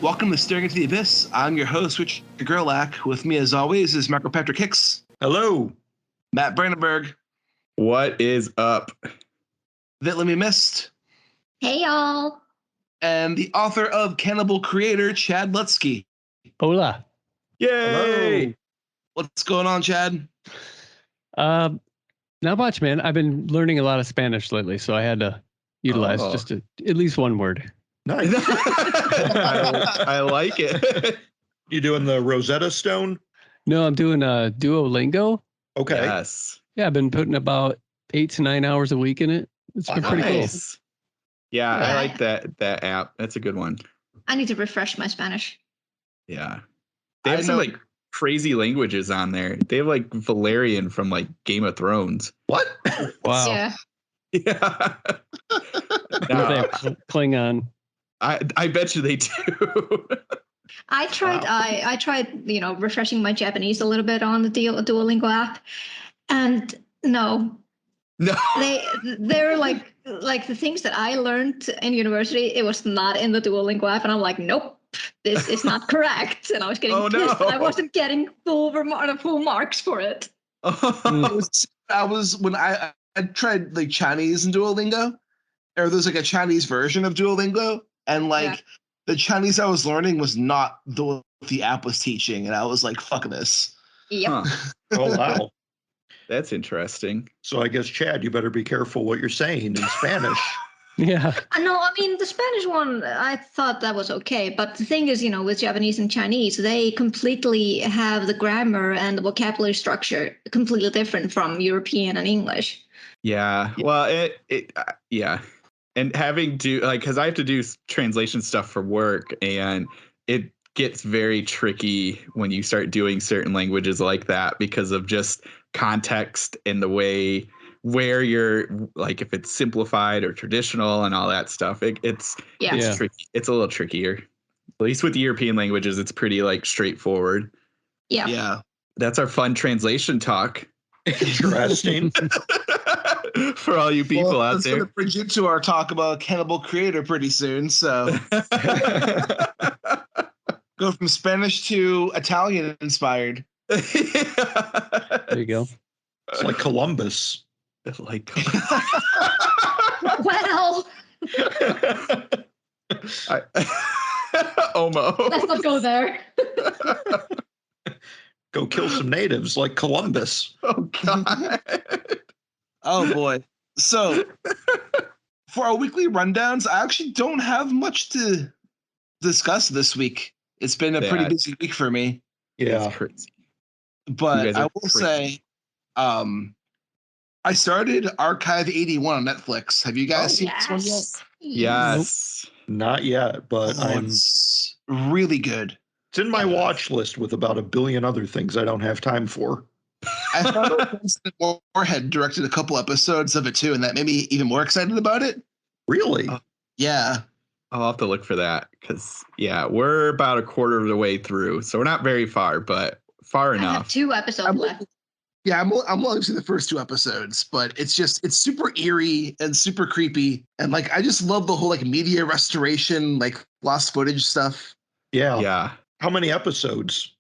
Welcome to Staring into the Abyss. I'm your host, Richard Gerlach. With me, as always, is Michael Patrick Hicks. Hello. Matt Brandenburg. What is up? Vitlamy Mist. Hey, y'all. And the author of Cannibal Creator, Chad Lutzke. Hola. Yay! Hello. What's going on, Chad? Not much, man. I've been learning a lot of Spanish lately, so I had to utilize at least one word. Nice. I like it. You doing the Rosetta Stone? No, I'm doing Duolingo. Okay. Yes. Yeah, I've been putting about 8 to 9 hours a week in it. It's been pretty cool. Yeah, I like that app. That's a good one. I need to refresh my Spanish. Yeah. They have some like crazy languages on there. They have like Valerian from like Game of Thrones. What? Wow. Yeah. Yeah. Klingon. I bet you they do. I tried. Wow. I tried. Refreshing my Japanese a little bit on the Duolingo app, and no. They're like the things that I learned in university. It was not in the Duolingo app, and I'm like, nope, this is not correct. And I was getting pissed. No. I wasn't getting full marks for it. I was when I tried like Chinese in Duolingo, or there's like a Chinese version of Duolingo. And the Chinese I was learning was not what the app was teaching. And I was like, fuck this. Yep. Huh. Oh, wow. That's interesting. So I guess, Chad, you better be careful what you're saying in Spanish. Yeah. No, I mean, the Spanish one, I thought that was okay. But the thing is, with Japanese and Chinese, they completely have the grammar and the vocabulary structure completely different from European and English. Yeah. Well, yeah. And having to because I have to do translation stuff for work, and it gets very tricky when you start doing certain languages like that because of just context and the way where you're like if it's simplified or traditional and all that stuff. It's tricky. It's a little trickier. At least with the European languages, it's pretty like straightforward. Yeah. Yeah. That's our fun translation talk. Interesting. For all you people out there. Going to bridge into our talk about Cannibal Creator pretty soon. So go from Spanish to Italian inspired. There you go. It's like Columbus. Well. Omo. Let's not go there. Go kill some natives like Columbus. Oh, God. Oh, boy. So for our weekly rundowns, I actually don't have much to discuss this week. It's been a pretty busy week for me. Yeah. But I will say, I started Archive 81 on Netflix. Have you guys seen this one yet? Yes. Nope. Not yet, but it's really good. It's in my watch list with about a billion other things I don't have time for. I found out Winston Moorhead directed a couple episodes of it too, and that made me even more excited about it. Really? Yeah. I'll have to look for that because, we're about a quarter of the way through. So we're not very far, but far enough. I have 2 episodes left. Yeah, I'm only seeing the first 2 episodes, but it's super eerie and super creepy. And I just love the whole media restoration, lost footage stuff. Yeah. Yeah. How many episodes?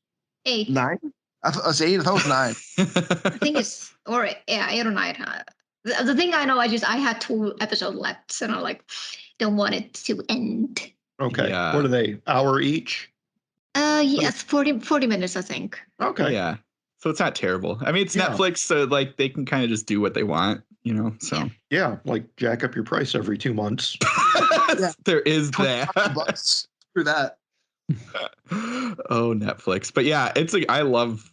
8. 9? I thought it was 8. I thought it was 9. I think it's 8 or 9. The thing I know, I had 2 episodes left, and I'm don't want it to end. Okay. Yeah. What are they? Hour each? Yes, 40 minutes, I think. Okay. Yeah. So it's not terrible. I mean, it's Netflix, so they can kind of just do what they want, So yeah, jack up your price every 2 months. There is that. $20 for that. Oh, Netflix. But yeah, it's I love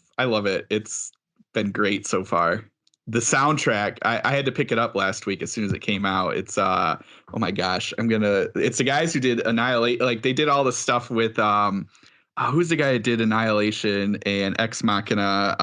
it. It's been great so far. The soundtrack, I had to pick it up last week as soon as it came out. It's oh my gosh, it's the guys who did Annihilate, they did all the stuff with who's the guy who did Annihilation and Ex Machina?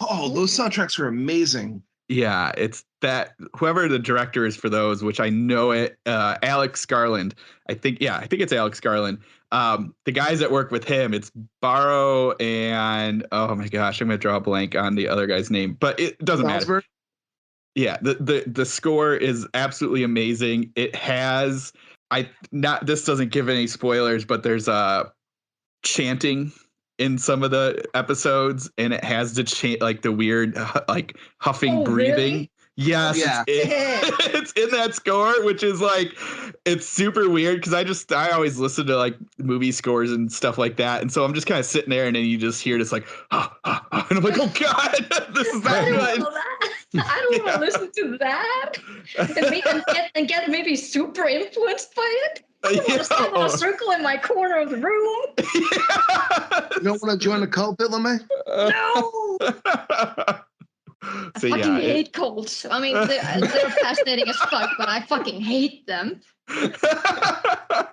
Those soundtracks are amazing. Yeah, it's that whoever the director is for those, which I know it, Alex Garland. I think it's Alex Garland. The guys that work with him, it's Barrow and oh my gosh, I'm gonna draw a blank on the other guy's name, but it doesn't matter. Yeah, the score is absolutely amazing. It has this doesn't give any spoilers, but there's chanting in some of the episodes, and it has the like the weird like huffing breathing. Really? Yes, yeah. It's in that score, which is like, it's super weird because I always listen to like movie scores and stuff like that, and so I'm just kind of sitting there, and then you just hear this like, and I'm like, oh god, this is not good. I don't want to listen to that and get maybe super influenced by it. I don't want to stand in a circle in my corner of the room. You don't want to join a cult, LeMay? No. I fucking hate cults. I mean, they're fascinating as fuck, but I fucking hate them. How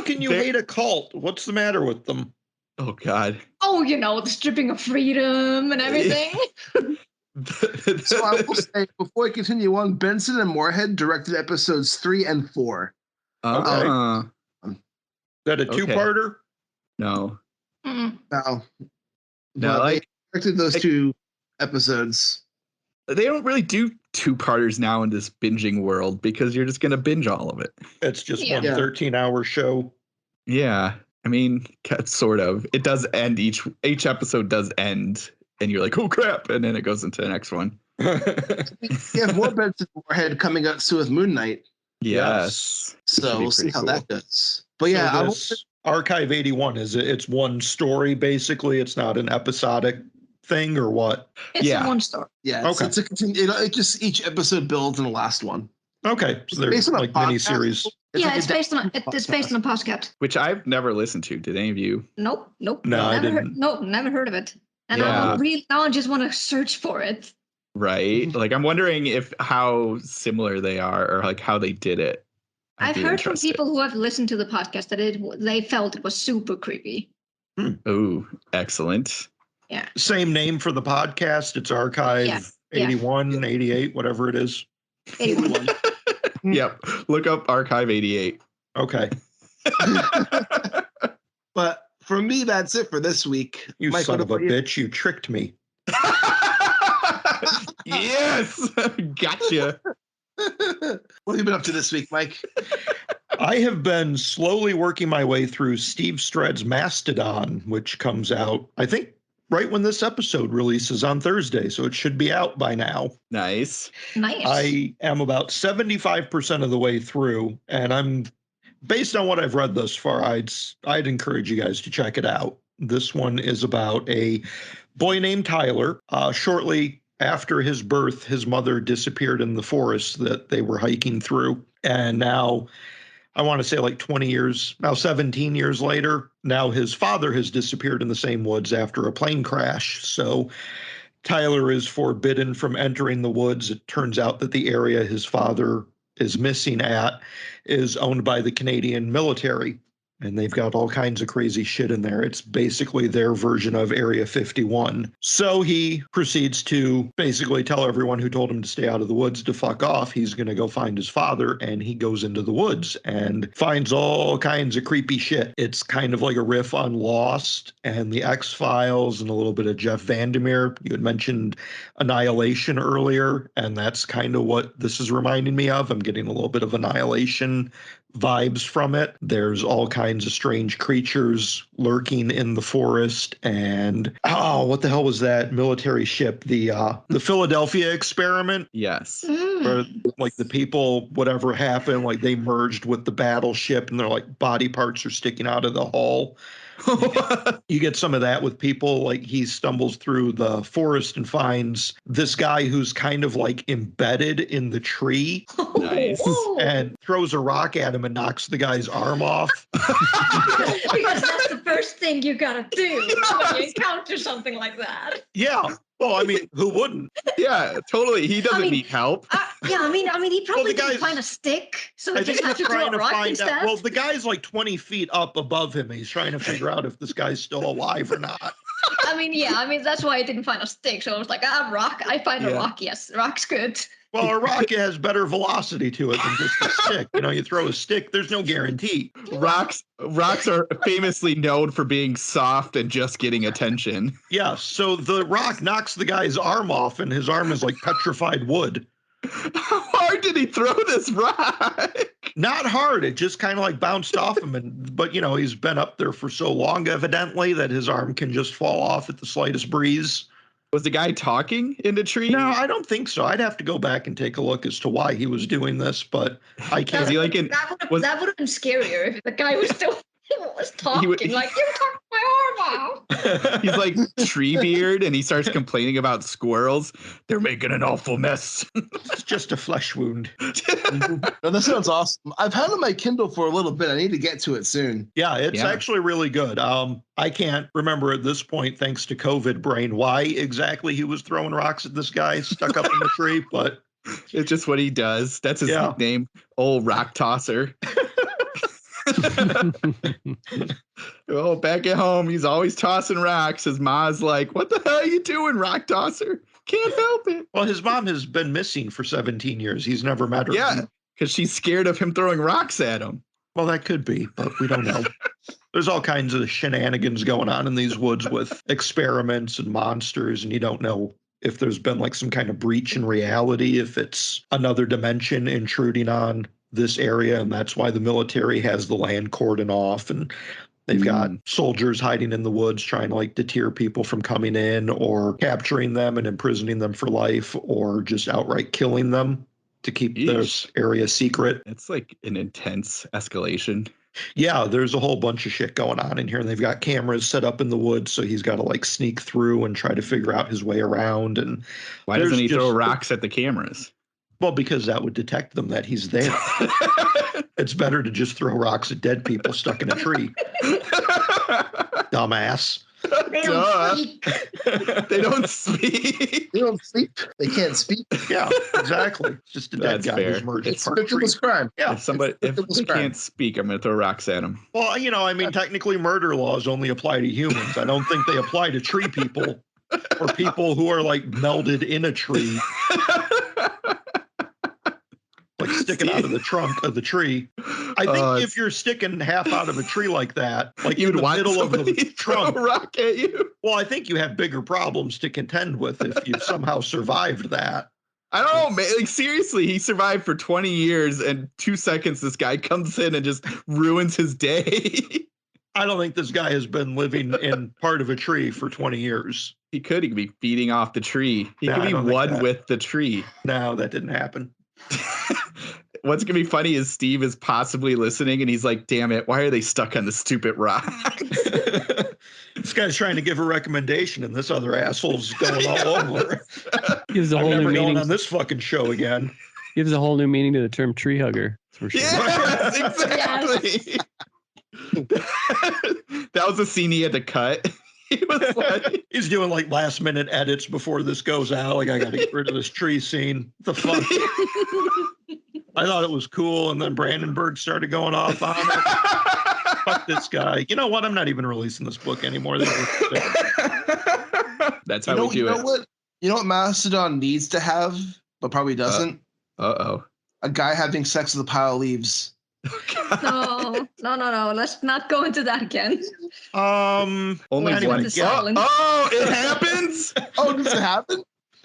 can you hate a cult? What's the matter with them? Oh, God. Oh, the stripping of freedom and everything. So I will say, before I continue on, Benson and Moorhead directed episodes 3 and 4. Okay. Is that a two-parter? No. No. No, they directed those 2 episodes. They don't really do two-parters now in this binging world because you're just going to binge all of it. It's just one 13-hour show. Yeah. I mean, sort of. It does end, each episode does end, and you're like, oh, crap, and then it goes into the next one. We have more Benson and Moorhead coming out soon with Moon Knight. Yes. So we'll see how that goes. But yeah, Archive 81, it's one story, basically. It's not an episodic thing or what? It's one story. Yeah. It's it just each episode builds in the last one. Okay. So there's like miniseries. It's based on a podcast. Which I've never listened to. Did any of you? Nope. No, I didn't. Never heard of it. And now I just want to search for it. Right. Like, I'm wondering how similar they are, or like how they did it. I've heard from people who have listened to the podcast that they felt it was super creepy. Oh, excellent. Yeah. Same name for the podcast. It's Archive 81, 88, whatever it is. 81. Yep. Look up Archive 88. Okay. But for me, that's it for this week. You son of a bitch. You tricked me. Yes. Gotcha. What have you been up to this week, Mike? I have been slowly working my way through Steve Stred's Mastodon, which comes out, I think, right when this episode releases on Thursday, so it should be out by now. Nice. I am about 75% of the way through, and based on what I've read thus far, I'd encourage you guys to check it out. This one is about a boy named Tyler. Shortly after his birth, his mother disappeared in the forest that they were hiking through, and now, I want to say like 17 years later, now his father has disappeared in the same woods after a plane crash. So Tyler is forbidden from entering the woods. It turns out that the area his father is missing at is owned by the Canadian military. And they've got all kinds of crazy shit in there. It's basically their version of Area 51. So he proceeds to basically tell everyone who told him to stay out of the woods to fuck off. He's going to go find his father, and he goes into the woods and finds all kinds of creepy shit. It's kind of like a riff on Lost and the X-Files and a little bit of Jeff Vandermeer. You had mentioned Annihilation earlier, and that's kind of what this is reminding me of. I'm getting a little bit of Annihilation vibes from it. There's all kinds of strange creatures lurking in the forest, and what the hell was that military ship? The Philadelphia experiment? Yes. Where like the people, whatever happened, like they merged with the battleship, and their like body parts are sticking out of the hull. You get some of that with people. Like he stumbles through the forest and finds this guy who's kind of like embedded in the tree. Nice. And throws a rock at him and knocks the guy's arm off. Because that's the first thing you gotta do when you encounter something like that. Yeah. Well, I mean, who wouldn't? Yeah, totally. He doesn't need help. He probably didn't find a stick, so he just had to throw a rock instead. Well, the guy's like 20 feet up above him. He's trying to figure out if this guy's still alive or not. That's why I didn't find a stick. So I was like, rock. I find a rock. Yes, rock's good. Well, a rock has better velocity to it than just a stick. You throw a stick, there's no guarantee. Rocks are famously known for being soft and just getting attention. Yeah, so the rock knocks the guy's arm off, and his arm is like petrified wood. How hard did he throw this rock? Not hard. It just kind of like bounced off him. But he's been up there for so long, evidently, that his arm can just fall off at the slightest breeze. Was the guy talking in the tree? No, I don't think so. I'd have to go back and take a look as to why he was doing this, but I can't. That would have been scarier if the guy was still talking. Like, you took my arm out. He's like Treebeard, and he starts complaining about squirrels. They're making an awful mess. It's just a flesh wound. No, that sounds awesome. I've had it on my Kindle for a little bit. I need to get to it soon. Yeah, it's actually really good. I can't remember at this point, thanks to COVID brain, why exactly he was throwing rocks at this guy stuck up in the tree, but it's just what he does. That's his nickname, old rock tosser. Oh, back at home, he's always tossing rocks. His mom's like, "What the hell are you doing, rock tosser? Can't help it." Well, his mom has been missing for 17 years. He's never met her. Yeah, because she's scared of him throwing rocks at him. Well, that could be, but we don't know. There's all kinds of shenanigans going on in these woods with experiments and monsters, and you don't know if there's been like some kind of breach in reality, if it's another dimension intruding on this area, and that's why the military has the land cordoned off, and they've got soldiers hiding in the woods trying to like deter people from coming in, or capturing them and imprisoning them for life, or just outright killing them to keep this area secret. It's like an intense escalation. Yeah, there's a whole bunch of shit going on in here, and they've got cameras set up in the woods, so he's got to like sneak through and try to figure out his way around. And why doesn't he throw rocks at the cameras? Well, because that would detect them that he's there. It's better to just throw rocks at dead people stuck in a tree. Dumbass. They don't speak. They don't speak. They don't speak. They can't speak. Yeah, exactly. It's just a dead guy who's murdered. It's a crime. Yeah. If they can't speak, I'm going to throw rocks at them. Well, technically murder laws only apply to humans. I don't think they apply to tree people or people who are like melded in a tree. Like sticking out of the trunk of the tree. I think if you're sticking half out of a tree like that, like in the middle of the trunk, rock at you. Well, I think you have bigger problems to contend with if you've somehow survived that. I don't know, man. Like, seriously, he survived for 20 years, and 2 seconds this guy comes in and just ruins his day. I don't think this guy has been living in part of a tree for 20 years. He could be feeding off the tree. He could be one with the tree. No, that didn't happen. What's going to be funny is Steve is possibly listening, and he's like, damn it, why are they stuck on the stupid rock? This guy's trying to give a recommendation, and this other asshole's going all over. Gives a whole new meaning on this fucking show again. Gives a whole new meaning to the term tree hugger. For sure. Yes, exactly. That was a scene he had to cut. He was like, he's doing like last minute edits before this goes out. Like, I got to get rid of this tree scene. The fuck? I thought it was cool, and then Brandenburg started going off on it. Fuck this guy. You know what? I'm not even releasing this book anymore. That's how we do it. You know what Mastodon needs to have, but probably doesn't? Uh-oh. A guy having sex with a pile of leaves. No. Let's not go into that again. Only one. Oh, it happens? Oh, does it happen?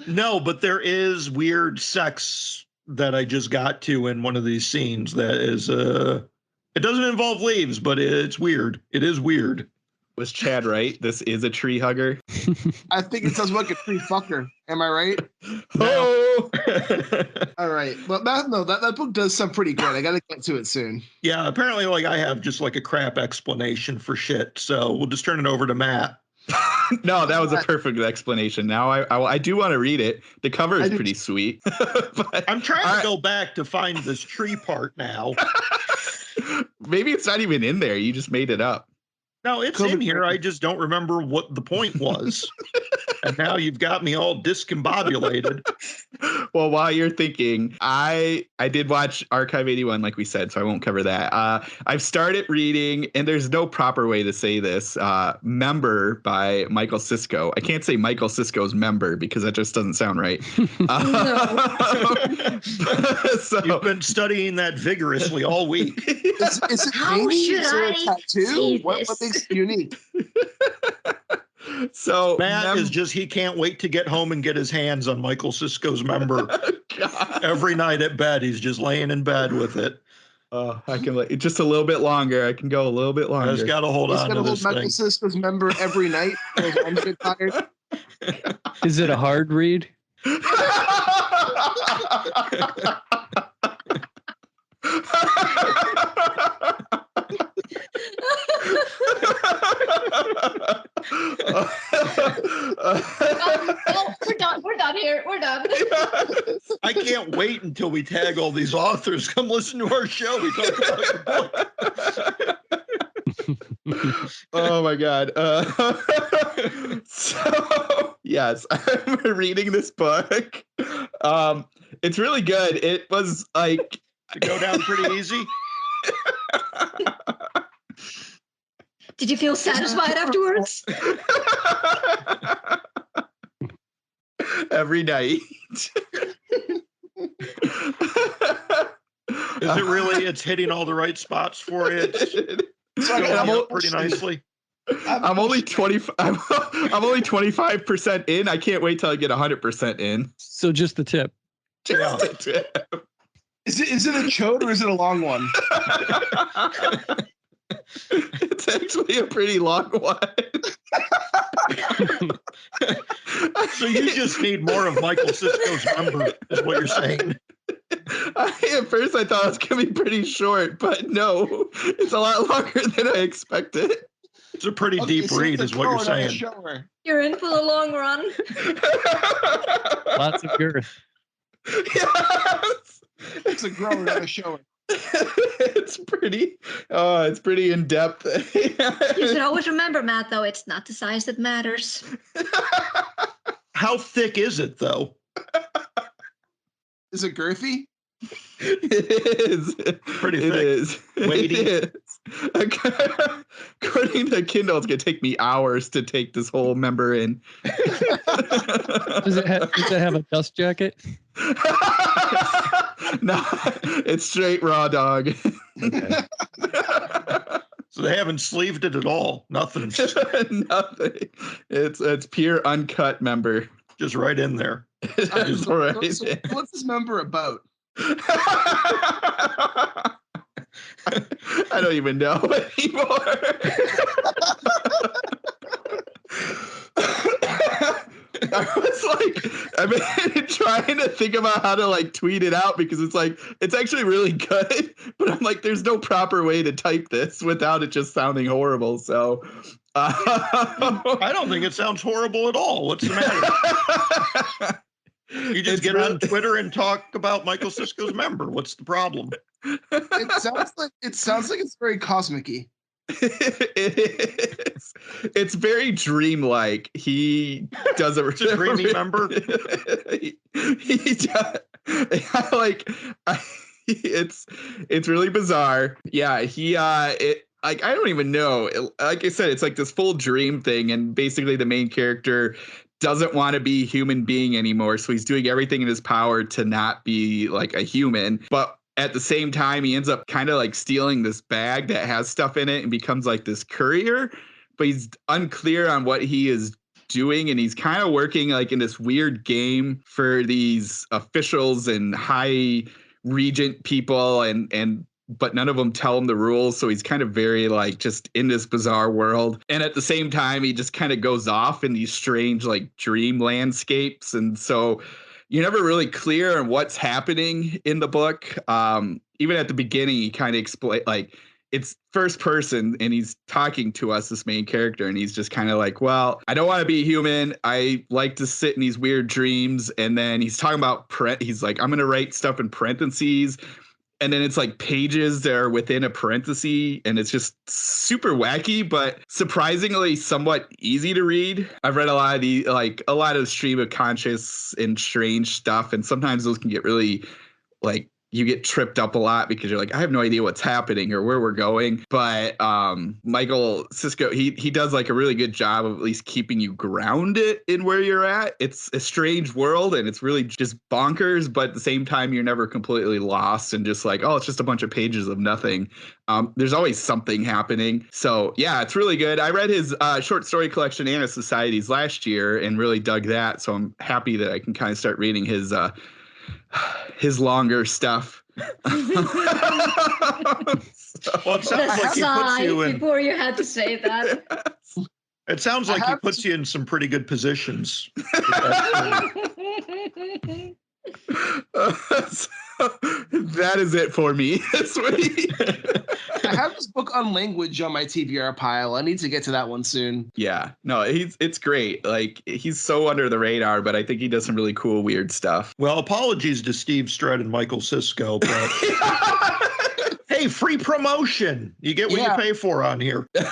No, but there is weird sex that I just got to in one of these scenes that is it doesn't involve leaves, but it's weird. It is weird. Was Chad right? This is a tree hugger? I think it sounds like a tree fucker. Am I right? Oh! All right. But that book does sound pretty good. I got to get to it soon. Yeah, apparently like I have just like a crap explanation for shit. So we'll just turn it over to Matt. No, that was a perfect explanation. Now I do want to read it. The cover is pretty sweet. But I'm trying to go back to find this tree part now. Maybe it's not even in there. You just made it up. No, it's in here. I just don't remember what the point was. And now you've got me all discombobulated. Well, while you're thinking, I did watch Archive 81, like we said, so I won't cover that. I've started reading, and there's no proper way to say this, Member by Michael Cisco. I can't say Michael Cisco's Member because that just doesn't sound right. So, you've been studying that vigorously all week. Is it How should I tattoo? What makes it unique? So Matt is just, he can't wait to get home and get his hands on Michael Cisco's Member. Every night at bed, he's just laying in bed with it. I can just a little bit longer. I can go a little bit longer. He's got to hold on to this Michael thing. Cisco's member every night. I'm a bit tired. Is it a hard read? We're done here. We're done. I can't wait until we tag all these authors. Come listen to our show. We talk about your book. Oh my God. So yes, I'm reading this book. It's really good. It was like to go down pretty easy. Did you feel satisfied afterwards? Every night. Is it really? It's hitting all the right spots for you. It's going up pretty nicely. I'm only 25% in. I can't wait till I get 100% in. So just the tip. Just the tip. Is it a chode or is it a long one? It's actually a pretty long one. So you just need more of Michael Cisco's member, is what you're saying. At first I thought it was going to be pretty short, but no, it's a lot longer than I expected. It's a pretty deep read, is what you're saying. You're in for the long run. Lots of girth. Yes. It's a grower, not a shower. It's pretty in depth. You should always remember, Matt, though, it's not the size that matters. How thick is it, though? Is it girthy? It is. Pretty thick. It is. Weighty. It is. According to Kindle, it's going to take me hours to take this whole member in. Does it have a dust jacket? No, it's straight raw dog. Okay. So they haven't sleeved it at all. Nothing. Nothing. It's pure uncut member. Just right in there. It's So right what's this member about? I don't even know anymore. I've been trying to think about how to like tweet it out because it's actually really good, but I'm like, there's no proper way to type this without it just sounding horrible. So I don't think it sounds horrible at all. What's the matter? You just get on Twitter and talk about Michael Cisco's member. What's the problem? It sounds like it's very cosmic-y. It is. It's very dreamlike. He doesn't. It's a dreamy member. He does. It's really bizarre. Yeah. I don't even know. Like I said, it's like this full dream thing, and basically the main character doesn't want to be a human being anymore, so he's doing everything in his power to not be like a human, but at the same time, he ends up kind of like stealing this bag that has stuff in it and becomes like this courier, but he's unclear on what he is doing. And he's kind of working like in this weird game for these officials and high regent people but none of them tell him the rules. So he's kind of very like just in this bizarre world. And at the same time, he just kind of goes off in these strange like dream landscapes. And so you're never really clear on what's happening in the book. Even at the beginning, he kind of explain like it's first person and he's talking to us, this main character, and he's just kind of like, well, I don't want to be human. I like to sit in these weird dreams. And then he's talking about he's like, I'm going to write stuff in parentheses. And then it's like pages that are within a parenthesis, and it's just super wacky, but surprisingly somewhat easy to read. I've read a lot of stream of conscious and strange stuff, and sometimes those can get really like you get tripped up a lot because you're like, I have no idea what's happening or where we're going. But Michael Cisco, he does like a really good job of at least keeping you grounded in where you're at. It's a strange world and it's really just bonkers, but at the same time, you're never completely lost and just like, oh, it's just a bunch of pages of nothing. There's always something happening. So yeah, it's really good. I read his short story collection, Anna Societies, last year and really dug that. So I'm happy that I can kind of start reading his longer stuff. Well, it sounds like he puts you in. Before you had to say that. It sounds like he puts you in some pretty good positions. That is it for me this week. I have this book on language on my TBR pile. I need to get to that one soon. Yeah, no, it's great. Like, he's so under the radar, but I think he does some really cool, weird stuff. Well, apologies to Steve Stred and Michael Cisco, but hey, free promotion. You get what you pay for on here. Vit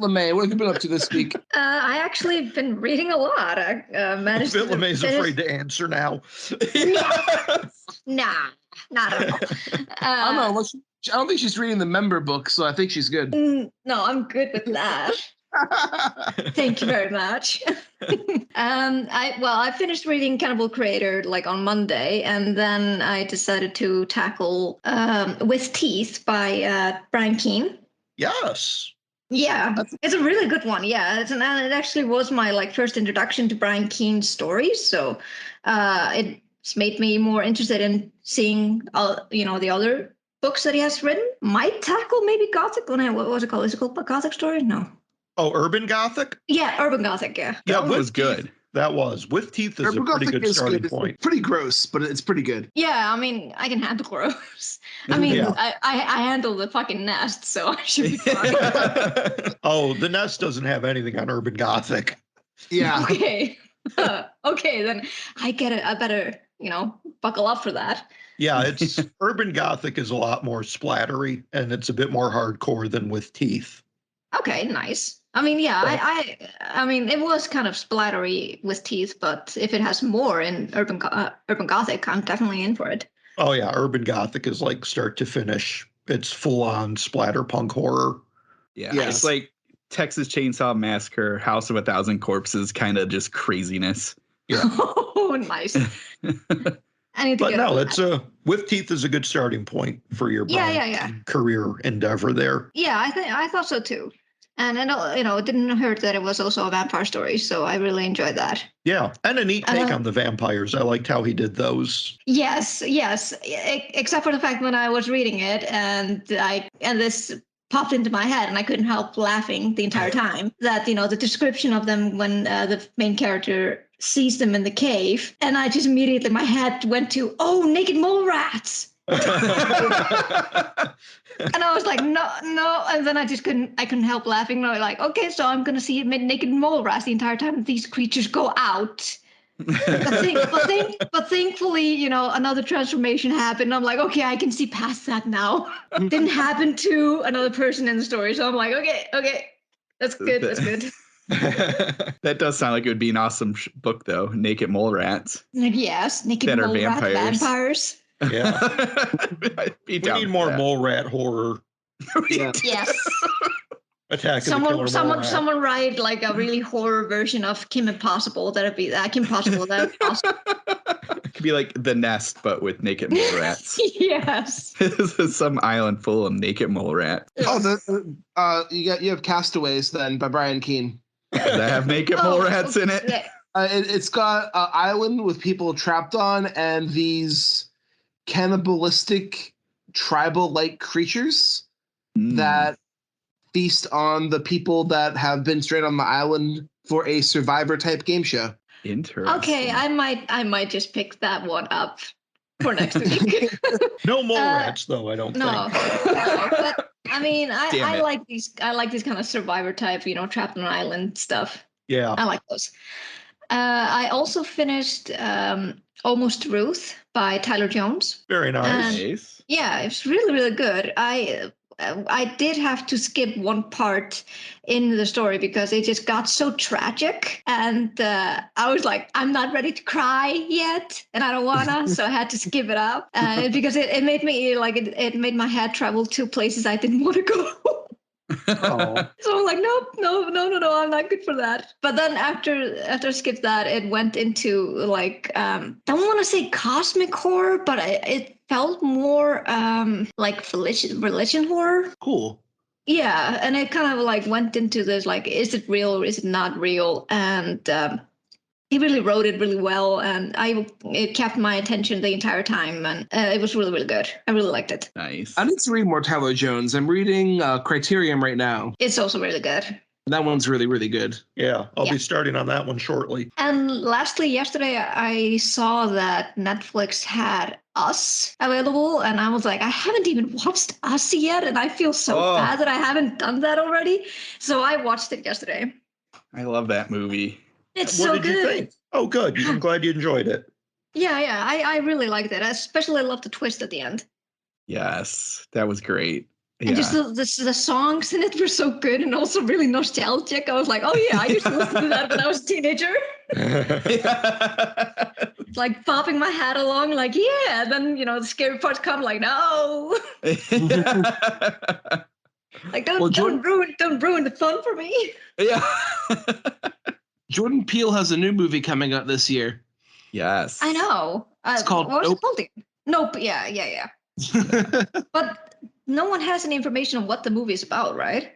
LeMay, what have you been up to this week? I actually have been reading a lot. Managed Vit LeMay's afraid to answer now. Nah, not at all. I don't know. I don't think she's reading the member book, so I think she's good. No, I'm good with that. Thank you very much. I finished reading Cannibal Creator like on Monday, and then I decided to tackle With Teeth by Brian Keene. Yes. Yeah, it's a really good one. Yeah, it actually was my like first introduction to Brian Keene's stories, so it's made me more interested in seeing the other books that he has written. Might tackle maybe Gothic. What was it called? Is it called a Gothic story? No. Oh, Urban Gothic? Yeah, Urban Gothic, yeah. That one was good. That was. With Teeth is Urban a pretty Gothic good starting point. It's pretty gross, but it's pretty good. Yeah, I mean, I can handle gross. I mean, I handle the fucking nest, so I should be fine. Oh, the nest doesn't have anything on Urban Gothic. Yeah. Okay. Okay, then I get it. I better, buckle up for that. Yeah, it's Urban Gothic is a lot more splattery, and it's a bit more hardcore than With Teeth. Okay, nice. I mean, yeah, I mean, it was kind of splattery With Teeth, but if it has more in Urban Gothic, I'm definitely in for it. Oh yeah, Urban Gothic is like start to finish. It's full on splatterpunk horror. Yeah, it's like Texas Chainsaw Massacre, House of a Thousand Corpses, kind of just craziness. Yeah. Oh, nice. It's With Teeth is a good starting point for your career endeavor there. Yeah, I thought so too. And it didn't hurt that it was also a vampire story, so I really enjoyed that. Yeah, and a neat take on the vampires. I liked how he did those. Yes, except for the fact when I was reading it and this popped into my head and I couldn't help laughing the entire time. That the description of them when the main character sees them in the cave, and I just immediately my head went to naked mole rats. And I was like, no, and then I couldn't help laughing. And I was like, okay, so I'm gonna see naked mole rats the entire time these creatures go out. But thankfully, another transformation happened. I'm like, okay, I can see past that now. Didn't happen to another person in the story, so I'm like, okay, that's good. That does sound like it would be an awesome book, though. Naked mole rats. Yes, naked mole rat vampires. Yeah, we need more mole rat horror. Yes. Attack someone write like a really horror version of Kim Possible. That'd be Kim Possible. That'd be awesome. It could be like The Nest, but with naked mole rats. Yes. This is some island full of naked mole rats. Oh, you have Castaways then by Brian Keene. Does that have naked mole rats in it? It's got an island with people trapped on and these cannibalistic tribal-like creatures that feast on the people that have been straight on the island for a Survivor-type game show. Interesting. Okay, I might just pick that one up for next week. No mole rats, though. I don't think. No, but I mean, I like these. I like these kind of Survivor type, trapped on an island stuff. Yeah, I like those. I also finished Almost Ruth by Tyler Jones. Very nice. Yeah, it's really, really good. I did have to skip one part in the story because it just got so tragic. And I was like, I'm not ready to cry yet. And I don't wanna, so I had to skip it up because it made me it made my head travel to places I didn't want to go. Oh. So I'm like, no, I'm not good for that. But then after I skipped that, it went into like, don't want to say cosmic horror, but it felt more like religion horror. Cool. Yeah, and it kind of like went into this like, is it real or is it not real? And he really wrote it really well, and it kept my attention the entire time, and it was really, really good. I really liked it. Nice. I need to read more Tyler Jones. I'm reading Criterion right now. It's also really good. That one's really, really good. Yeah, I'll be starting on that one shortly. And lastly, yesterday I saw that Netflix had Us available, and I was like, I haven't even watched Us yet, and I feel so bad that I haven't done that already. So I watched it yesterday. I love that movie. It's What so did good. you think? Oh, good. I'm glad you enjoyed it. Yeah, I really liked it. I especially loved the twist at the end. Yes, that was great. Yeah. And just the songs in it were so good and also really nostalgic. I was like, oh yeah, I used to listen to that when I was a teenager. Like popping my hat along, like, yeah. Then, the scary parts come, like, no. Like, don't ruin the fun for me. Yeah. Jordan Peele has a new movie coming out this year. Yes. I know. It's called what was Nope. it called? Nope. Yeah. But no one has any information on what the movie is about, right?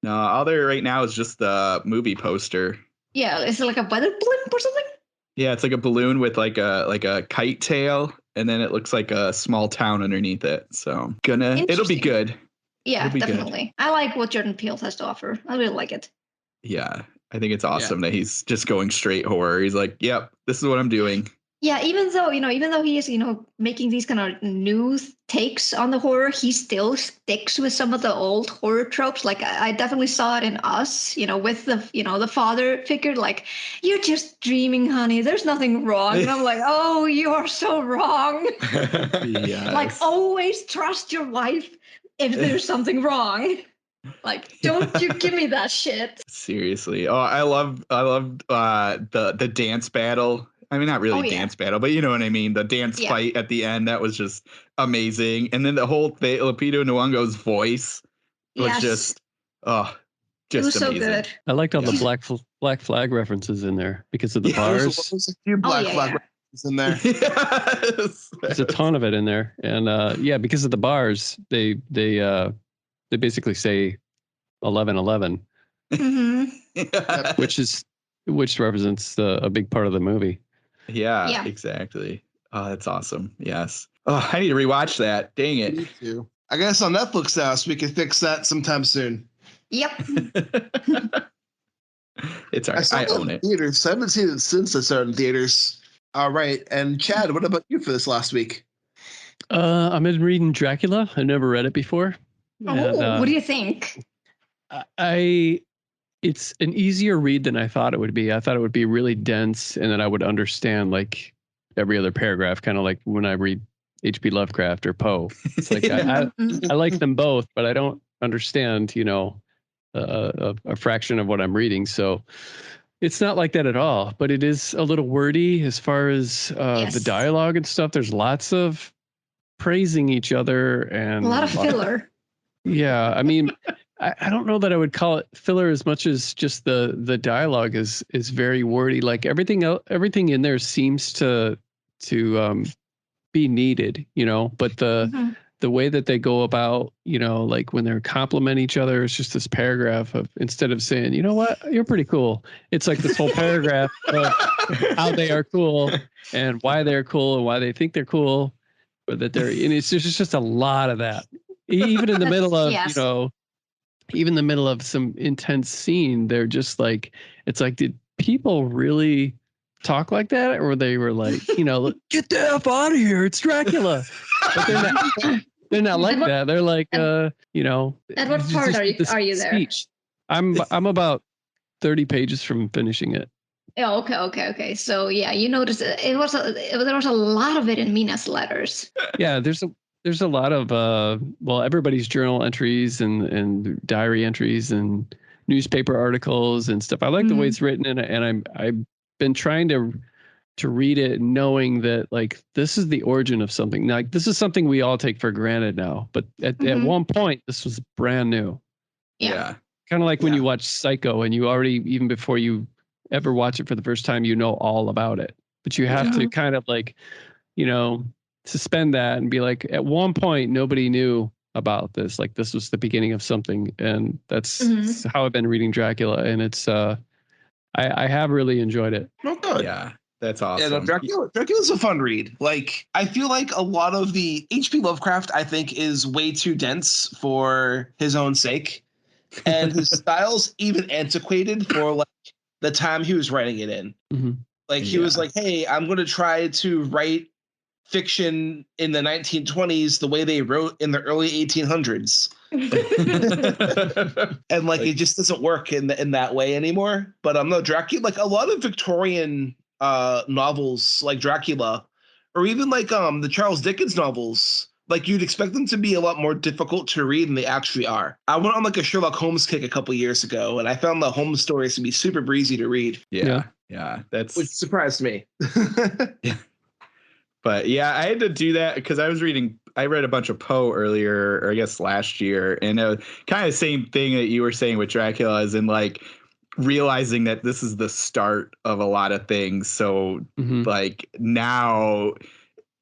No, all there right now is just the movie poster. Yeah, is it like a weather blimp or something? Yeah, it's like a balloon with like a kite tail, and then it looks like a small town underneath it. So it'll be good. Yeah, It'll be definitely. Good. I like what Jordan Peele has to offer. I really like it. Yeah, I think it's awesome that he's just going straight horror. He's like, yep, this is what I'm doing. Yeah, even though he is, making these kind of new takes on the horror, he still sticks with some of the old horror tropes. Like I definitely saw it in Us, with the father figure, like, you're just dreaming, honey. There's nothing wrong. And I'm like, oh, you are so wrong. Yes. Like, always trust your wife if there's something wrong. Like, don't you give me that shit. Seriously. Oh, I love the dance battle. I mean, not really dance battle, but you know what I mean? The dance fight at the end, that was just amazing. And then the whole thing, Lupita Nyong'o's voice was just it was so amazing. good. I liked all the black flag references in there because of the bars. There's a few black flag references in there. Yes. There's a ton of it in there. And because of the bars, they basically say 11-11, Mm-hmm. which represents a big part of the movie. Yeah, exactly. Oh, that's awesome. Yes. Oh, I need to rewatch that. Dang it. Me too. I guess on Netflix now, so we can fix that sometime soon. Yep. It's all right. I own it. Theaters. I haven't seen it since I started in theaters. All right. And Chad, what about you for this last week? I've been reading Dracula. I've never read it before. What do you think? It's an easier read than I thought it would be. I thought it would be really dense and that I would understand like every other paragraph, kind of like when I read H.P. Lovecraft or Poe. It's like I like them both, but I don't understand, a fraction of what I'm reading. So it's not like that at all, but it is a little wordy as far as the dialogue and stuff. There's lots of praising each other and a lot of filler. Yeah, I mean, I don't know that I would call it filler as much as just the dialogue is very wordy. Like everything in there seems to be needed, but the way that they go about, like when they're compliment each other, it's just this paragraph of, instead of saying, you know what, you're pretty cool, it's like this whole paragraph of how they are cool and why they're cool and why they think they're cool, but that they're, and it's just a lot of that. Even in the middle of, even in the middle of some intense scene, they're just like, it's like, did people really talk like that? Or they were like, get the F out of here, it's Dracula. But they're not like that. They're like, At what part are you there? Speech. I'm about 30 pages from finishing it. Oh, okay. So yeah, you noticed there was a lot of it in Mina's letters. Yeah, there's a lot of everybody's journal entries and diary entries and newspaper articles and stuff. I like the way it's written, and I've been trying to read it knowing that like this is the origin of something. Like this is something we all take for granted now, but at one point this was brand new. Yeah. Kind of like when you watch Psycho and you already, even before you ever watch it for the first time, you know all about it. But you have to kind of like, suspend that and be like, at one point nobody knew about this. Like this was the beginning of something, and that's how I've been reading Dracula. And it's I have really enjoyed it. Oh, good. Yeah, that's awesome. Yeah, no, Dracula's a fun read. Like, I feel like a lot of the H.P. Lovecraft, I think, is way too dense for his own sake. And his style's even antiquated for like the time he was writing it in. Mm-hmm. Like, he was like, hey, I'm going to try to write fiction in the 1920s the way they wrote in the early 1800s. And like it just doesn't work in that way anymore. But no, Dracula, like a lot of Victorian novels like Dracula, or even like the Charles Dickens novels, like you'd expect them to be a lot more difficult to read than they actually are. I went on like a Sherlock Holmes kick a couple years ago, and I found the Holmes stories to be super breezy to read. Yeah, which surprised me. Yeah. But yeah, I had to do that because I read a bunch of Poe earlier, or I guess last year, and kind of the same thing that you were saying with Dracula, is in like realizing that this is the start of a lot of things. So like now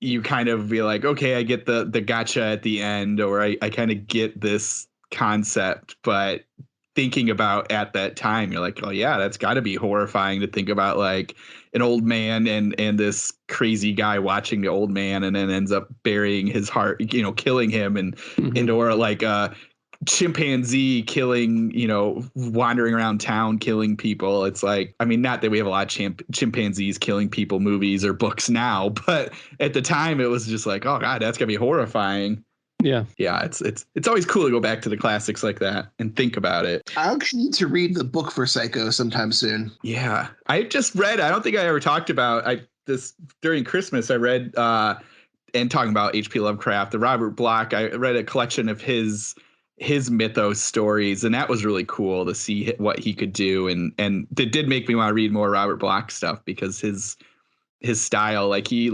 you kind of be like, okay, I get the gotcha at the end, or I kind of get this concept, but thinking about at that time, you're like, oh yeah, that's got to be horrifying to think about, like an old man and this crazy guy watching the old man, and then ends up burying his heart, killing him, and or like a chimpanzee killing, wandering around town killing people. It's like, I mean, not that we have a lot of chimpanzees killing people movies or books now, but at the time it was just like, oh god, that's gonna be horrifying. Yeah, it's always cool to go back to the classics like that and think about it. I actually need to read the book for Psycho sometime soon. Yeah, I just read. I don't think I ever talked about this during Christmas. I read and talking about H.P. Lovecraft, the Robert Bloch. I read a collection of his mythos stories, and that was really cool to see what he could do. And it did make me want to read more Robert Bloch stuff, because his style, like he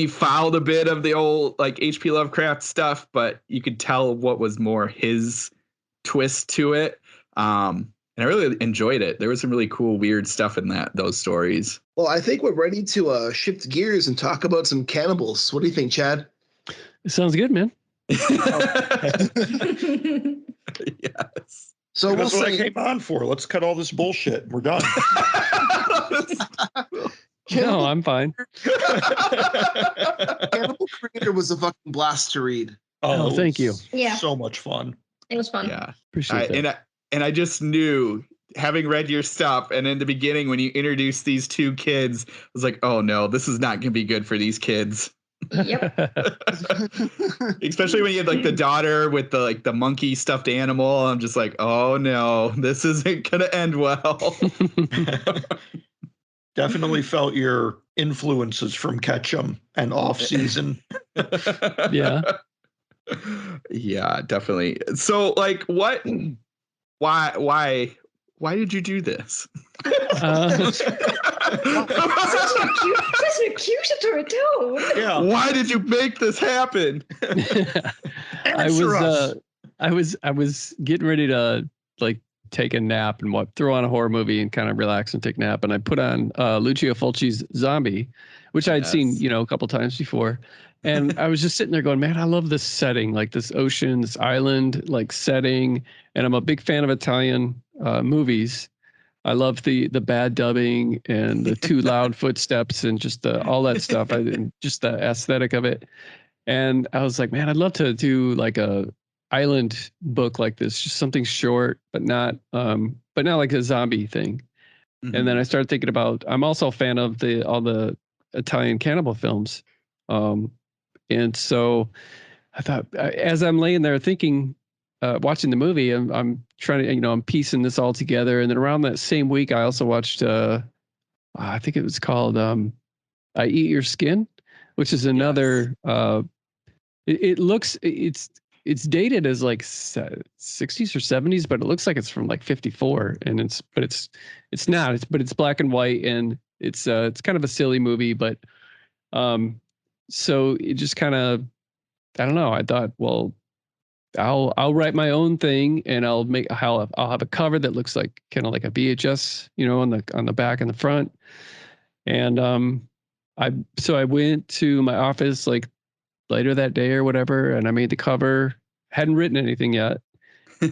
fouled a bit of the old like H.P. Lovecraft stuff, but you could tell what was more his twist to it. And I really enjoyed it. There was some really cool, weird stuff in those stories. Well, I think we're ready to shift gears and talk about some cannibals. What do you think, Chad? It sounds good, man. Yes. So that's what I came on for. Let's cut all this bullshit. We're done. No, I'm fine. Cannibal Creator was a fucking blast to read. Oh, thank you. Yeah. So much fun. It was fun. Yeah. Appreciate that. And I just knew, having read your stuff, and in the beginning when you introduced these two kids, I was like, oh no, this is not going to be good for these kids. Yep. Especially when you had like the daughter with the monkey stuffed animal. I'm just like, oh no, this isn't going to end well. Definitely felt your influences from Ketchum and Off Season. Yeah. Yeah, definitely. So like why did you do this? Such an accusatory tone. Yeah. Why did you make this happen? I was getting ready to like take a nap and throw on a horror movie and kind of relax and take a nap, and I put on Lucio Fulci's Zombie, which I'd seen a couple times before, and I was just sitting there going, man, I love this setting, like this ocean, this island like setting, and I'm a big fan of Italian movies. I love the bad dubbing and the too loud footsteps and just all that stuff. Just the aesthetic of it. And I was like, man, I'd love to do like a island book like this, just something short, but not like a zombie thing. Mm-hmm. And then I started thinking about, I'm also a fan of all the Italian cannibal films. And so I thought, as I'm laying there thinking, watching the movie, I'm trying to, I'm piecing this all together. And then around that same week, I also watched, I think it was called I Eat Your Skin, which is another, it's dated as like 60s or 70s, but it looks like it's from like 54, and it's not, but it's black and white, and it's kind of a silly movie, but so it just kind of, I don't know. I thought, well, I'll write my own thing, and I'll have a cover that looks like kind of like a VHS, on the back and the front. And I went to my office like later that day or whatever, and I made the cover. Hadn't written anything yet,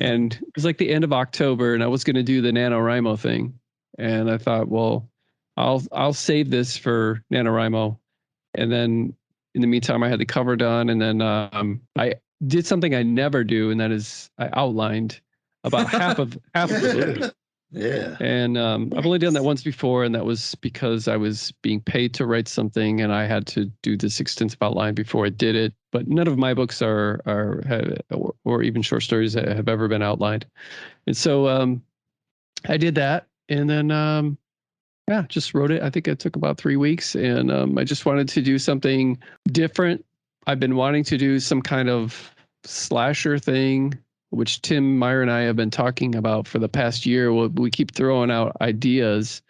and it was like the end of October, and I was going to do the NaNoWriMo thing, and I thought, well, I'll save this for NaNoWriMo, and then in the meantime, I had the cover done, and then I did something I never do, and that is I outlined about half of the movie. Yeah. And I've only done that once before, and that was because I was being paid to write something, and I had to do this extensive outline before I did it. But none of my books or even short stories that have ever been outlined. And so I did that, and then just wrote it. I think it took about 3 weeks, and I just wanted to do something different. I've been wanting to do some kind of slasher thing, which Tim Meyer and I have been talking about for the past year. We keep throwing out ideas,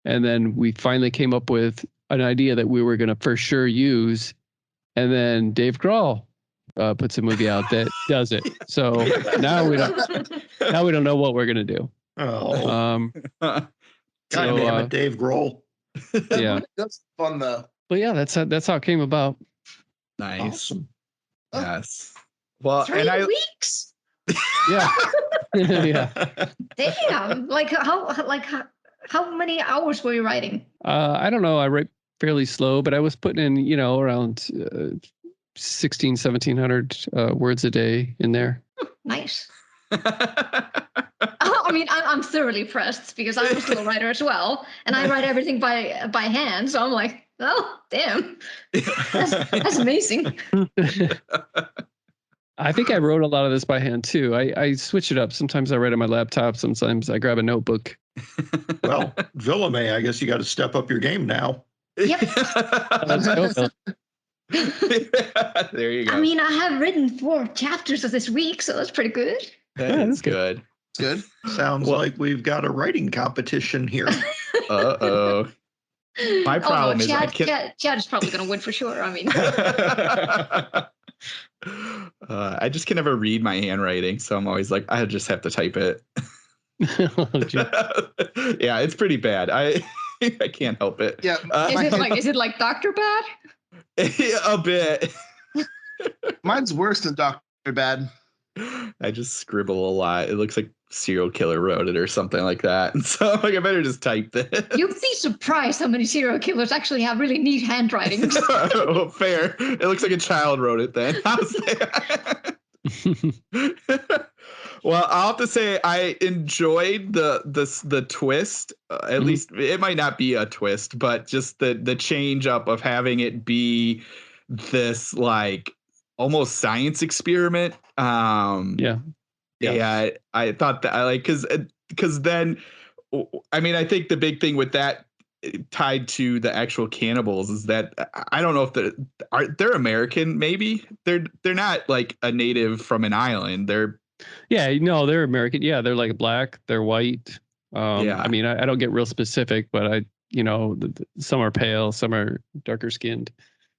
and then we finally came up with an idea that we were going to for sure use, and then Dave Grohl puts a movie out that does it. So now we don't know what we're going to do. Oh, God damn it, Dave Grohl. Yeah, That's fun though. But yeah, that's how it came about. Nice. Awesome. Yes. Well, 3 weeks. Yeah. Yeah. Damn. How many hours were you writing? I don't know. I write fairly slow, but I was putting in, around 1,1700 words a day in there. Nice. I mean, I'm thoroughly impressed because I'm a slow writer as well, and I write everything by hand. So I'm like, oh, damn, that's amazing. I think I wrote a lot of this by hand too. I switch it up. Sometimes I write on my laptop. Sometimes I grab a notebook. Well, Villame, I guess you got to step up your game now. Yep. Let's go, Phil. There you go. I mean, I have written 4 chapters of this week, so that's pretty good. That's good. Good. Sounds like we've got a writing competition here. Uh-oh. My problem is Chad is probably going to win for sure. I mean, I just can never read my handwriting, so I'm always like, I just have to type it. Yeah, it's pretty bad. I can't help it. Yeah. Is it like Dr. Bad? A bit. Mine's worse than Dr. Bad. I just scribble a lot. It looks like serial killer wrote it or something like that. And so I'm like, I better just type this. You'd be surprised how many serial killers actually have really neat handwriting. Oh, fair. It looks like a child wrote it then. Well, I'll have to say I enjoyed the twist. At least it might not be a twist, but just the change up of having it be this like almost science experiment. Yeah, I thought that I like because then, I mean, I think the big thing with that tied to the actual cannibals is that I don't know if they're American. Maybe they're not like a native from an island. They're American. Yeah, they're like black. They're white. I mean, I don't get real specific, but some are pale, some are darker skinned.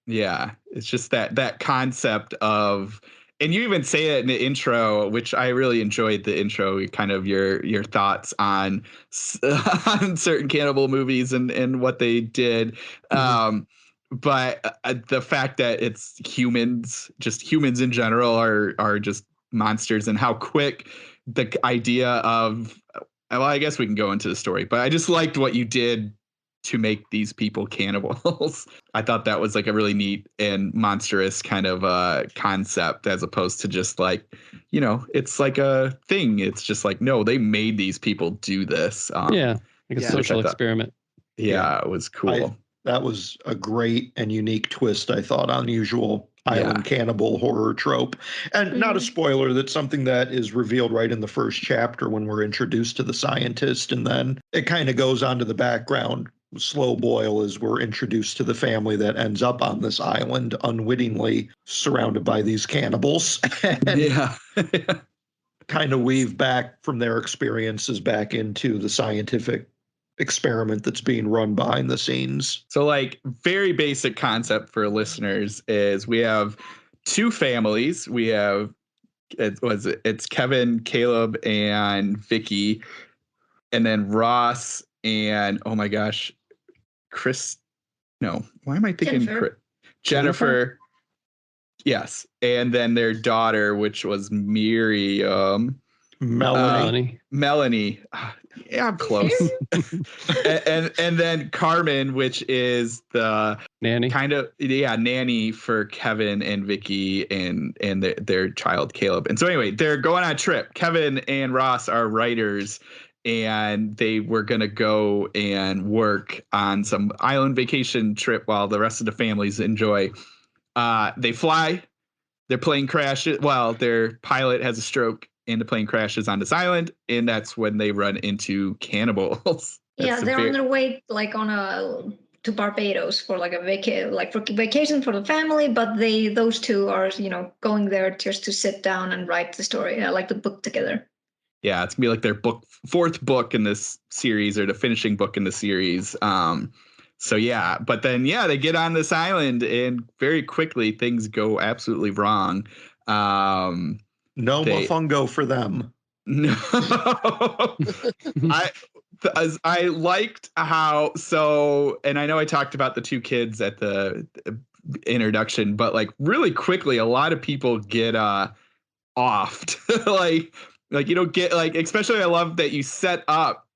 Yeah, it's just that concept of, and you even say it in the intro, which I really enjoyed the intro, kind of your thoughts on certain cannibal movies and what they did. But the fact that it's humans in general are just monsters, and how quick the idea of, well, I guess we can go into the story, but I just liked what you did to make these people cannibals. I thought that was like a really neat and monstrous kind of concept, as opposed to just like, it's like a thing. It's just like, no, they made these people do this. Like a social experiment. Yeah, it was cool. That was a great and unique twist, I thought, on usual island cannibal horror trope. And not a spoiler, that's something that is revealed right in the first chapter when we're introduced to the scientist, and then it kind of goes on to the background slow boil as we're introduced to the family that ends up on this island unwittingly surrounded by these cannibals. Kind of weave back from their experiences back into the scientific experiment that's being run behind the scenes. So like very basic concept for listeners is we have 2 families. We have it's Kevin, Caleb, and Vicky, and then Ross and, oh my gosh, why am I thinking Jennifer? Yes. And then their daughter, which was Miriam. Melanie. Yeah, I'm close. and then Carmen, which is the nanny, nanny for Kevin and Vicky and their child Caleb. And so anyway, they're going on a trip. Kevin and Ross are writers, and they were going to go and work on some island vacation trip while the rest of the families enjoy. They fly. Their plane crashes. Well, their pilot has a stroke and the plane crashes on this island, and that's when they run into cannibals. They're on their way to Barbados for like a vacation for the family, but those two are going there just to sit down and write the story, like the book together. Yeah, it's gonna be like their fourth book in this series, or the finishing book in the series. So yeah, but then they get on this island and very quickly things go absolutely wrong. No mofongo for them. No. I liked how and I know I talked about the two kids at the introduction, but like really quickly a lot of people get offed. like you don't get especially I love that you set up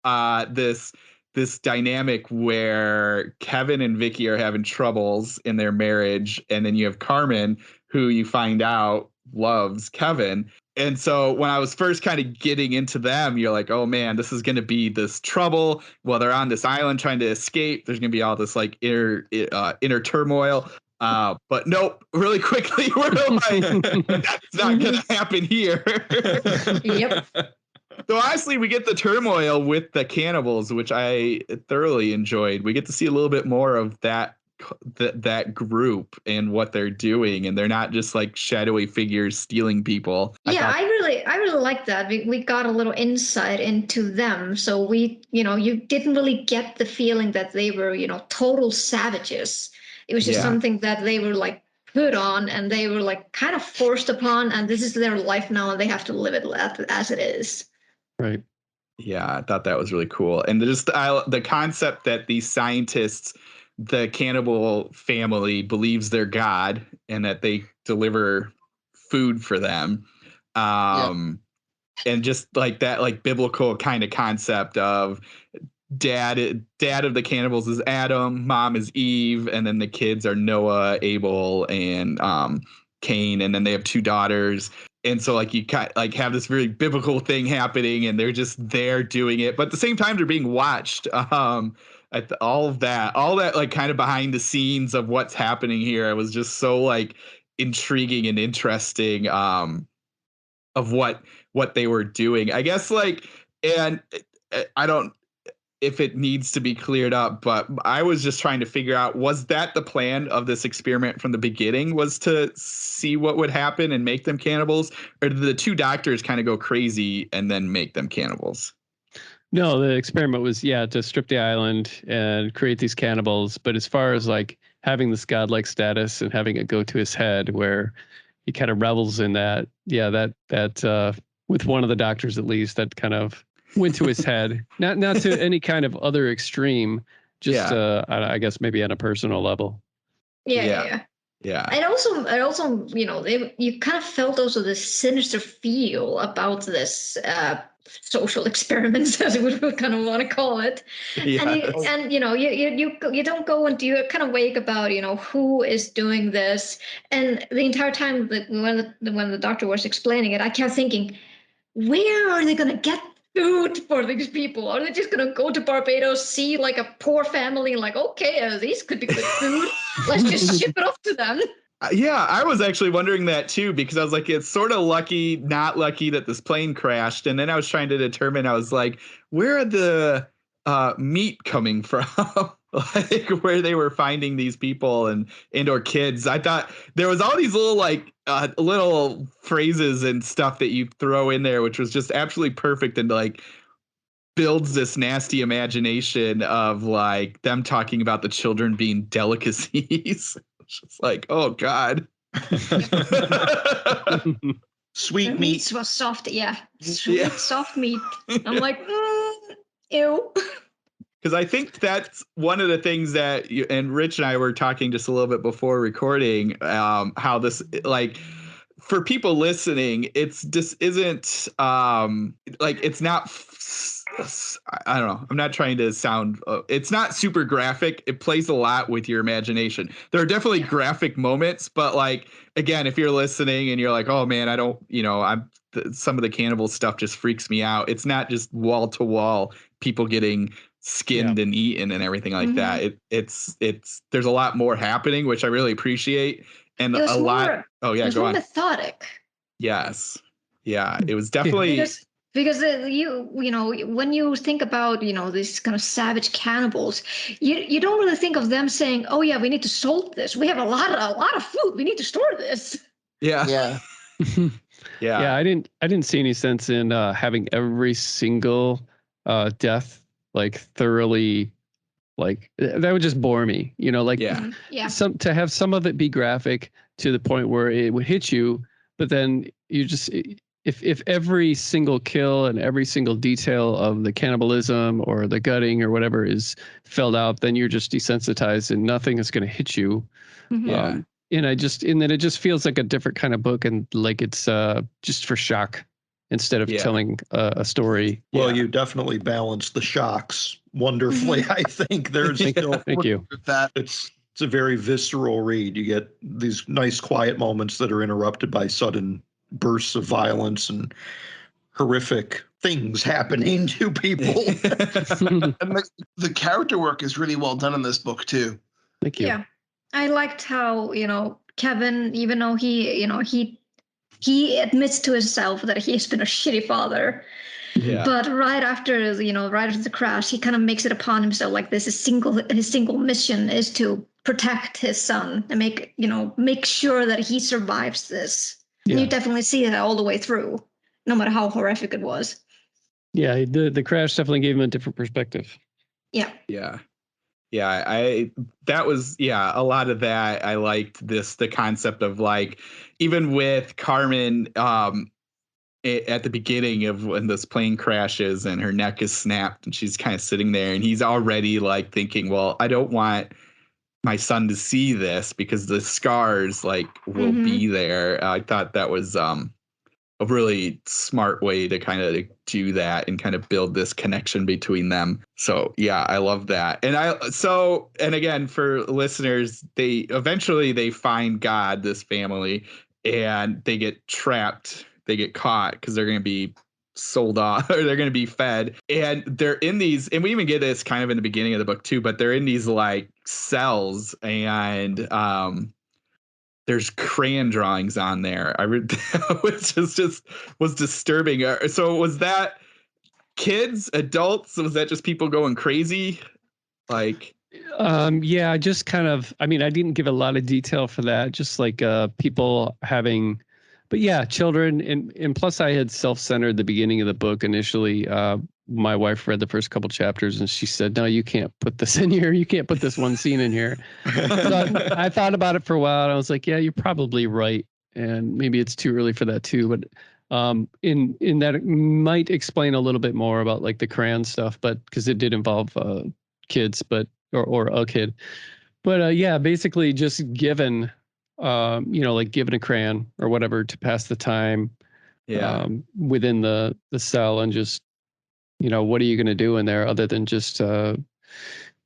this dynamic where Kevin and Vicky are having troubles in their marriage, and then you have Carmen, who you find out loves Kevin. And so when I was first kind of getting into them, you're like, oh man, this is going to be this trouble. Well, they're on this island trying to escape. There's going to be all this like inner turmoil. But nope, really quickly, we're like, that's not going to happen here. Yep. So honestly, we get the turmoil with the cannibals, which I thoroughly enjoyed. We get to see a little bit more of that group and what they're doing, and they're not just like shadowy figures stealing people. I really like that. We got a little insight into them, so we you didn't really get the feeling that they were total savages. It was just something that they were like put on, and they were like kind of forced upon, and this is their life now, and they have to live it as it is. Right. Yeah, I thought that was really cool. And just the concept that these scientists, the cannibal family, believes they're God and that they deliver food for them. And just like that, like biblical kind of concept of dad of the cannibals is Adam, mom is Eve, and then the kids are Noah, Abel, and Cain, and then they have two daughters. And so like you have this very biblical thing happening, and they're just there doing it, but at the same time they're being watched. All that like kind of behind the scenes of what's happening here, it was just so like intriguing and interesting of what they were doing, I guess. Like, and I don't if it needs to be cleared up, but I was just trying to figure out, was that the plan of this experiment from the beginning, was to see what would happen and make them cannibals, or did the two doctors kind of go crazy and then make them cannibals? No, the experiment was, to strip the island and create these cannibals. But as far as like having this godlike status and having it go to his head, where he kind of revels in that, that with one of the doctors at least, that kind of went to his head. Not to any kind of other extreme, just I guess maybe on a personal level. Yeah. And also, you kind of felt also this sinister feel about this social experiments, as we would kind of want to call it. And you don't go and you kind of wake about who is doing this, and the entire time that when the doctor was explaining it, I kept thinking, where are they going to get food for these people? Are they just going to go to Barbados, see like a poor family, like, okay, these could be good food, let's just ship it off to them? Yeah, I was actually wondering that too, because I was like, it's sort of lucky, not lucky that this plane crashed. And then I was trying to determine, I was like, where are the meat coming from? Like where they were finding these people and or kids. I thought there was all these little like little phrases and stuff that you throw in there, which was just absolutely perfect, and like builds this nasty imagination of like them talking about the children being delicacies. It's just like, oh God. Sweet meat was soft. Sweet, soft meat. I'm like, ew. Because I think that's one of the things that and Rich and I were talking just a little bit before recording, how this, like, for people listening, it's just isn't like it's not. I don't know. I'm not trying to sound. It's not super graphic. It plays a lot with your imagination. There are definitely graphic moments, but like again, if you're listening and you're like, "Oh man, I don't," some of the cannibal stuff just freaks me out. It's not just wall to wall people getting skinned and eaten and everything like that. It's there's a lot more happening, which I really appreciate, and a lot. Oh yeah, go on. Methodic. Yes, yeah, it was definitely. Because when you think about these kind of savage cannibals, you don't really think of them saying, "Oh yeah, we need to salt this. We have a lot of food. We need to store this." Yeah. Yeah. I didn't see any sense in having every single death like thoroughly, like that would just bore me. To have some of it be graphic to the point where it would hit you, but then you just. If every single kill and every single detail of the cannibalism or the gutting or whatever is filled out, then you're just desensitized and nothing is going to hit you. Yeah. And it just feels like a different kind of book, and like it's just for shock instead of telling a story. Well, you definitely balance the shocks wonderfully. I think there's thank you. It's a very visceral read. You get these nice quiet moments that are interrupted by sudden bursts of violence and horrific things happening to people. And the character work is really well done in this book too. Thank you. Yeah, I liked how Kevin, even though he admits to himself that he's been a shitty father. Yeah. But right after the crash, he kind of makes it upon himself like this his single mission is to protect his son and make sure that he survives this. And you definitely see that all the way through, no matter how horrific it was. Yeah, the crash definitely gave him a different perspective. Yeah. Yeah. Yeah, that was a lot of that. I liked the concept of like, even with Carmen at the beginning of when this plane crashes and her neck is snapped and she's kind of sitting there and he's already like thinking, well, I don't want my son to see this because the scars like will be there. I thought that was a really smart way to kind of do that and kind of build this connection between them. So yeah, I love that. And again, for listeners, they eventually find God, this family, and they get trapped. They get caught because they're going to be sold off or they're going to be fed, and they're in these, and we even get this kind of in the beginning of the book too, but they're in these like cells, and there's crayon drawings on there. I read which was disturbing. So was that kids, adults? Was that just people going crazy? Like yeah, just kind of, I mean, I didn't give a lot of detail for that, just like people having, but yeah, children, and plus I had self-centered the beginning of the book initially. My wife read the first couple chapters and she said, "No, you can't put this in here. You can't put this one scene in here." So I thought about it for a while and I was like, yeah, you're probably right. And maybe it's too early for that too. But in that it might explain a little bit more about like the crayon stuff, but because it did involve kids, but or a kid. But yeah, basically just given like given a crayon or whatever to pass the time within the cell, and just what are you going to do in there other than just try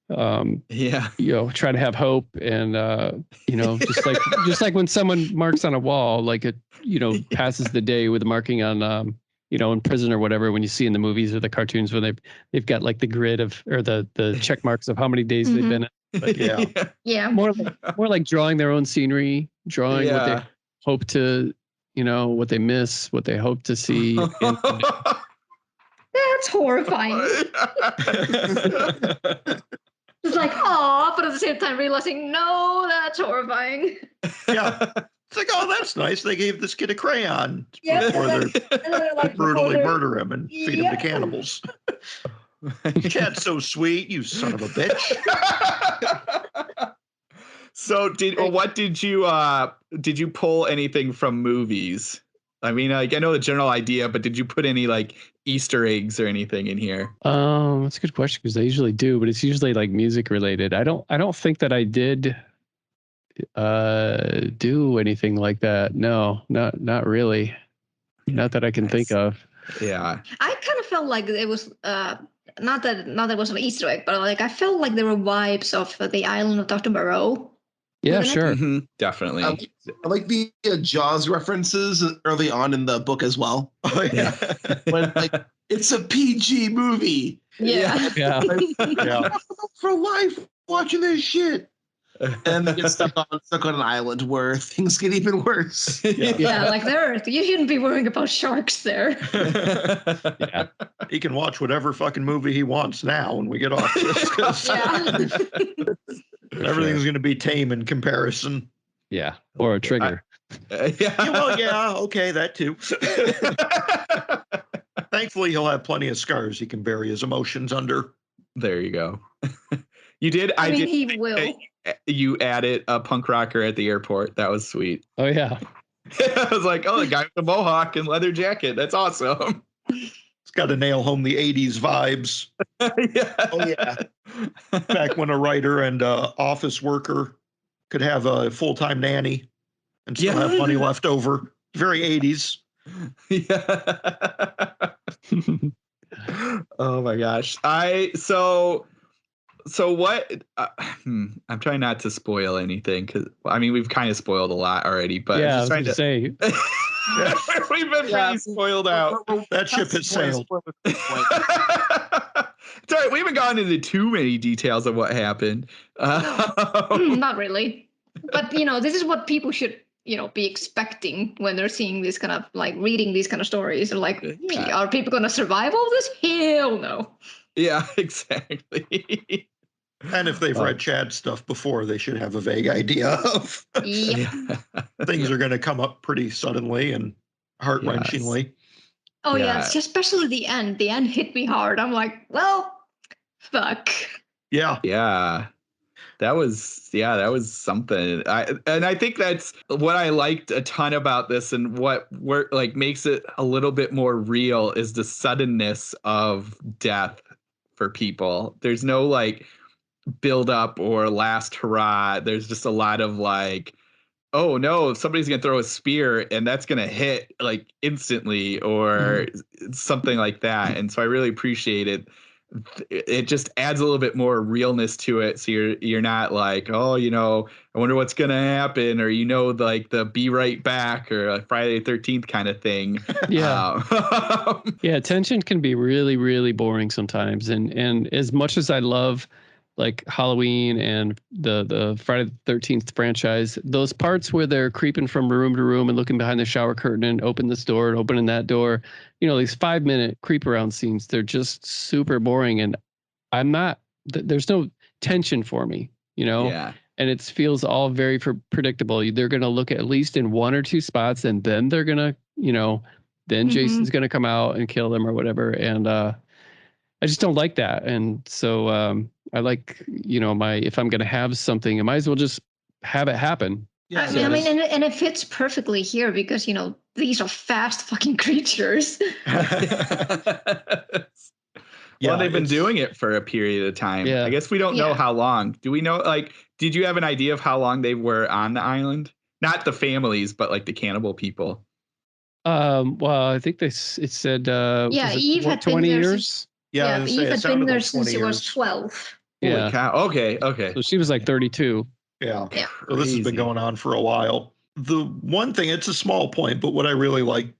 to have hope, and just like when someone marks on a wall, like it passes the day with marking on in prison or whatever, when you see in the movies or the cartoons when they've got like the grid of, or the check marks of how many days they've been in. But more like drawing their own scenery, drawing what they hope to, what they miss, what they hope to see. That's horrifying. It's like, oh, but at the same time realizing, no, that's horrifying. Yeah. It's like, oh, that's nice. They gave this kid a crayon before they're like, brutally murder him and feed him to cannibals. Chad's so sweet, you son of a bitch. So did you pull anything from movies? I mean, like, I know the general idea, but did you put any like Easter eggs or anything in here? That's a good question, because I usually do, but it's usually like music related. I don't think that I did do anything like that. No, not really. Not that I can think of. Yeah. I kind of felt like it was not that it was an Easter egg, but like I felt like there were vibes of the island of Dr. Moreau. Yeah, sure. Mm-hmm, definitely. I like the Jaws references early on in the book as well. Oh yeah. When like it's a PG movie. Yeah. Yeah. Yeah. For life watching this shit. And they get stuck on an island where things get even worse. Yeah, like you shouldn't be worrying about sharks there. Yeah. He can watch whatever fucking movie he wants now when we get off this. 'Cause Yeah. everything's going to be tame in comparison. Yeah. Or a trigger. Yeah, well, yeah, okay, that too. Thankfully, he'll have plenty of scars he can bury his emotions under. There you go. You did. I mean, did. he will. You added a punk rocker at the airport. That was sweet. Oh yeah. I was like, oh, the guy with the mohawk and leather jacket. That's awesome. It's got to nail home the 80s vibes. Yeah. Oh yeah. Back when a writer and office worker could have a full-time nanny and still have money left over. Very 80s. Yeah. Oh my gosh. So what? I'm trying not to spoil anything because I mean we've kind of spoiled a lot already. But yeah, I'm just trying to say. We've been pretty spoiled out. That ship has sailed. It's all right. We haven't gone into too many details of what happened. Not really. But this is what people should be expecting when they're seeing this kind of like reading these kind of stories. They're like, are people going to survive all this? Hell no. Yeah, exactly. And if they've read Chad's stuff before, they should have a vague idea of things are going to come up pretty suddenly and heart-wrenchingly. Yes. Oh yeah, it's especially the end. The end hit me hard. I'm like, well, fuck. Yeah. Yeah. That was something. I think that's what I liked a ton about this, and what makes it a little bit more real is the suddenness of death for people. There's no like build up or last hurrah. There's just a lot of like, oh no, somebody's gonna throw a spear and that's gonna hit like instantly or something like that. And so I really appreciate it. It just adds a little bit more realness to it. So you're not like, oh, I wonder what's gonna happen, or like the be right back or a Friday the 13th kind of thing. Yeah. Yeah, tension can be really, really boring sometimes. And as much as I love like Halloween and the Friday the 13th franchise, those parts where they're creeping from room to room and looking behind the shower curtain and open this door and opening that door, these 5-minute creep around scenes, they're just super boring. And there's no tension for me, Yeah. And it feels all very predictable. They're going to look at least in one or two spots, and then they're going to, then Jason's going to come out and kill them or whatever. And I just don't like that. And so I like, if I'm going to have something, I might as well just have it happen. Yeah, I mean, and it fits perfectly here because, these are fast fucking creatures. Well, they've been doing it for a period of time. Yeah. I guess we don't know how long. Do we know, like, did you have an idea of how long they were on the island? Not the families, but like the cannibal people. Well, I think it said, Eve had 20 been there years. Yeah, Eve had been there since she was 12. Yeah. Holy cow. Okay. So she was like 32. Yeah. So this has been going on for a while. The one thing, it's a small point, but what I really like,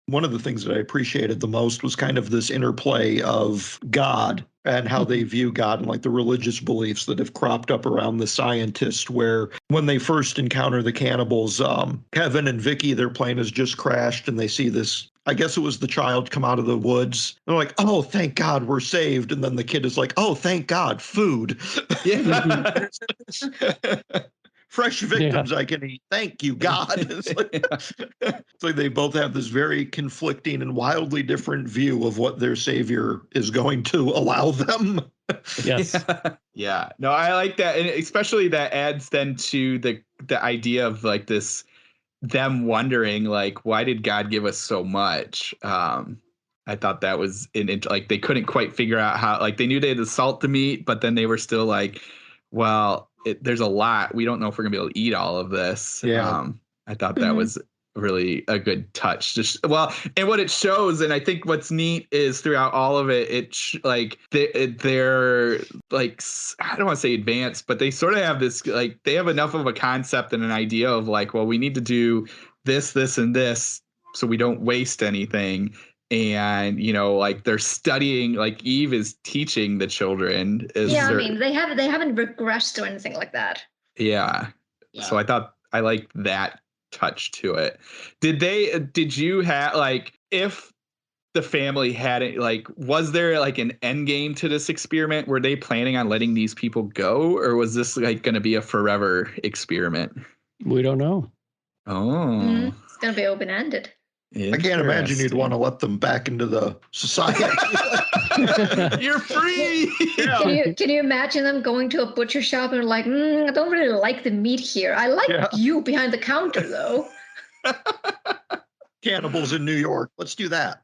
one of the things that I appreciated the most was kind of this interplay of God and how they view God and like the religious beliefs that have cropped up around the scientist, where when they first encounter the cannibals, Kevin and Vicky, their plane has just crashed and they see this, I guess it was the child, come out of the woods. They're like, oh, thank God we're saved. And then the kid is like, oh, thank God, food. Yeah. Fresh victims I can eat. Thank you, God. It's like they both have this very conflicting and wildly different view of what their savior is going to allow them. Yes. Yeah. No, I like that. And especially that adds then to the idea of like this, them wondering like, why did God give us so much? I thought that was like they couldn't quite figure out how, like they knew they had the salt to meat, but then they were still like, well, there's a lot. We don't know if we're gonna be able to eat all of this. Yeah. I thought that was really a good touch. Just and what it shows, and I think what's neat is throughout all of it, they're like, I don't want to say advanced, but they sort of have this, like, they have enough of a concept and an idea of like, well, we need to do this, this, and this, so we don't waste anything. And like they're studying, like Eve is teaching the children. I mean, they haven't regressed or anything like that. Yeah. So I thought I liked that touch to it. Did you have, like, if the family hadn't, like, was there like an end game to this experiment? Were they planning on letting these people go, or was this like going to be a forever experiment? We don't know. Oh, it's going to be open-ended. I can't imagine you'd want to let them back into the society. You're free. Can you imagine them going to a butcher shop and like, I don't really like the meat here. I like you behind the counter, though. Cannibals in New York. Let's do that.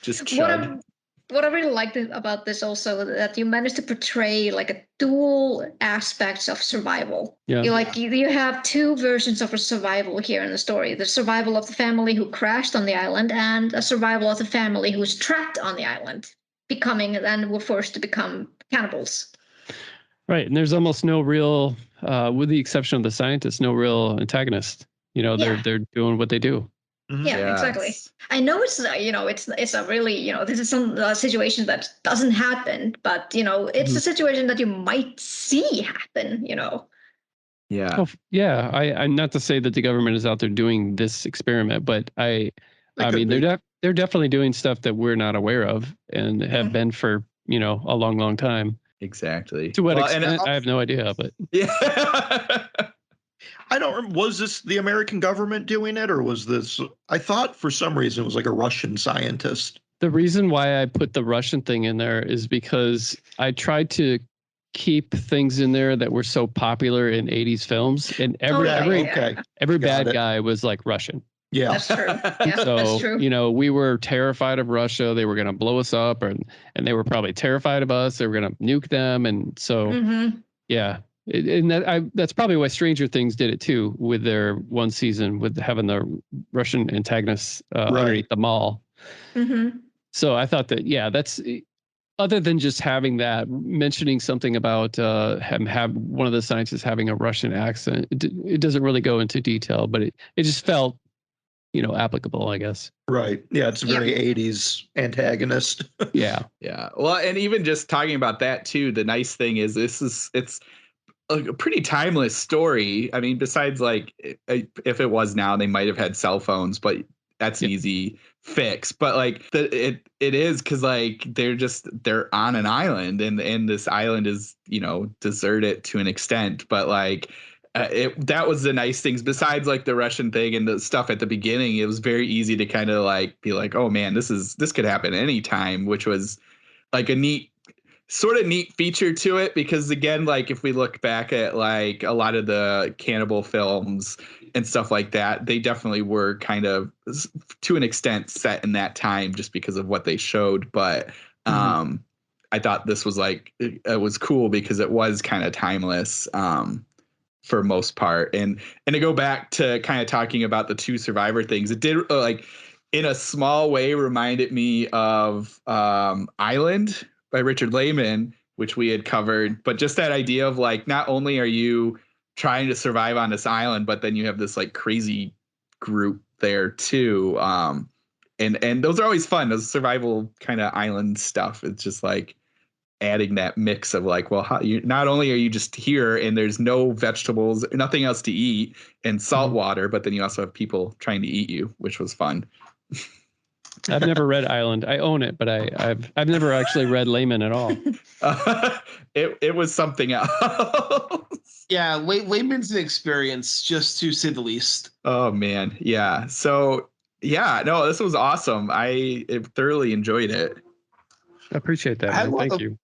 Just chug. What I really liked about this also, that you managed to portray like a dual aspects of survival. Yeah. You have two versions of a survival here in the story. The survival of the family who crashed on the island, and a survival of the family who was trapped on the island, and were forced to become cannibals. Right. And there's almost no real, with the exception of the scientists, no real antagonist. They're doing what they do. Yeah, exactly. I know it's a really, this is some situation that doesn't happen, but it's a situation that you might see happen. Yeah. Oh, yeah. I'm not to say that the government is out there doing this experiment, but I mean they're definitely doing stuff that we're not aware of and have been for a long, long time. Exactly. To what extent, I have no idea, but yeah. Was this the American government doing it, or was this, I thought for some reason it was like a Russian scientist. The reason why I put the Russian thing in there is because I tried to keep things in there that were so popular in 80s films, and every bad guy was like Russian. Yeah, that's true. Yeah, so, that's true. We were terrified of Russia. They were going to blow us up, and they were probably terrified of us. They were going to nuke them. And so, yeah. And that's probably why Stranger Things did it too, with their one season with having the Russian antagonists underneath the mall. Mm-hmm. So I thought that, that's other than just having that, mentioning something about have one of the scientists having a Russian accent. It doesn't really go into detail, but it just felt, applicable, I guess. Right. Yeah. It's a very 80s antagonist. Yeah. Yeah. Well, and even just talking about that too, the nice thing is it's a pretty timeless story. I mean, besides like if it was now, they might have had cell phones, but that's an easy fix. But like it is, because like they're on an island, and this island is deserted to an extent. But like that was the nice things. Besides like the Russian thing and the stuff at the beginning, it was very easy to kind of like be like, oh man, this could happen anytime, which was like a neat feature to it, because again, like if we look back at like a lot of the cannibal films and stuff like that, they definitely were kind of to an extent set in that time just because of what they showed. But I thought this was like, it was cool because it was kind of timeless for most part. And to go back to kind of talking about the two survivor things, it did like in a small way reminded me of Island by Richard Lehman, which we had covered, but just that idea of like, not only are you trying to survive on this island, but then you have this like crazy group there too. And those are always fun, those survival kind of island stuff. It's just like adding that mix of like, well, not only are you just here and there's no vegetables, nothing else to eat, and salt water, but then you also have people trying to eat you, which was fun. I've never read Island. I own it, but I've never actually read Layman at all. It was something else. Yeah, Layman's an experience, just to say the least. Oh man, yeah. So yeah, no, this was awesome. I thoroughly enjoyed it. I appreciate that, man. Thank you.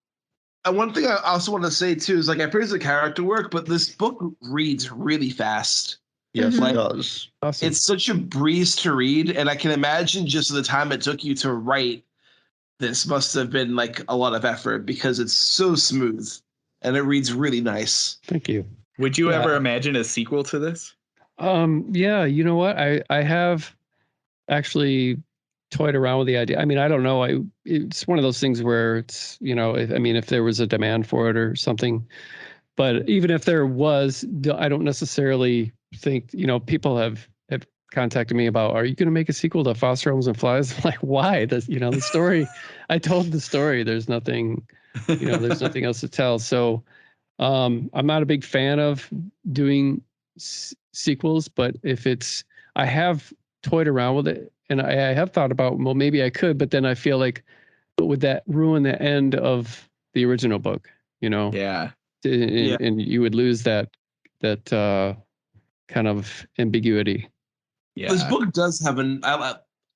And one thing I also want to say too is like I praise the character work, but this book reads really fast. Yes, it does. Awesome. It's such a breeze to read, and I can imagine just the time it took you to write this must have been like a lot of effort because it's so smooth and it reads really nice. Thank you. Would you ever imagine a sequel to this? Yeah, you know what? I have actually toyed around with the idea. I mean, I don't know. It's one of those things where it's, if there was a demand for it or something, but even if there was, I don't necessarily think, people have contacted me about, are you going to make a sequel to Foster Homes and Flies? I'm like, why? The story, I told the story. There's nothing, there's nothing else to tell. So I'm not a big fan of doing sequels, but I have toyed around with it, and I have thought about, well, maybe I could, but then I feel like, would that ruin the end of the original book? Yeah. And you would lose that kind of ambiguity. Yeah. This book does have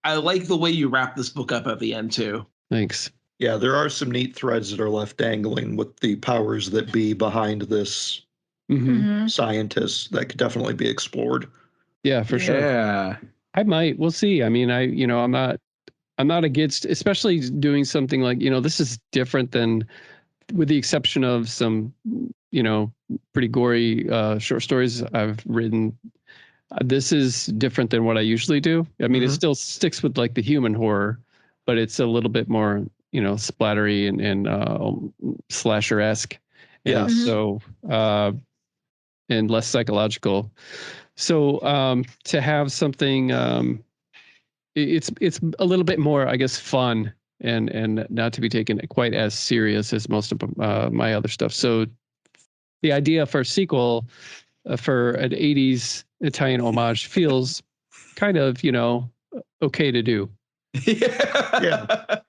I like the way you wrap this book up at the end too. Thanks. Yeah, there are some neat threads that are left dangling with the powers that be behind this scientist that could definitely be explored. Yeah, for sure. Yeah. I might. We'll see. I mean, I'm not against, especially doing something like, this is different than, with the exception of some, pretty gory short stories I've written. This is different than what I usually do. I mean, it still sticks with like the human horror, but it's a little bit more, splattery and slasher-esque. Yeah. So, and less psychological. So to have something, it's a little bit more, I guess, fun and not to be taken quite as serious as most of my other stuff. So the idea for a sequel for an 80s Italian homage feels kind of, okay to do. Yeah.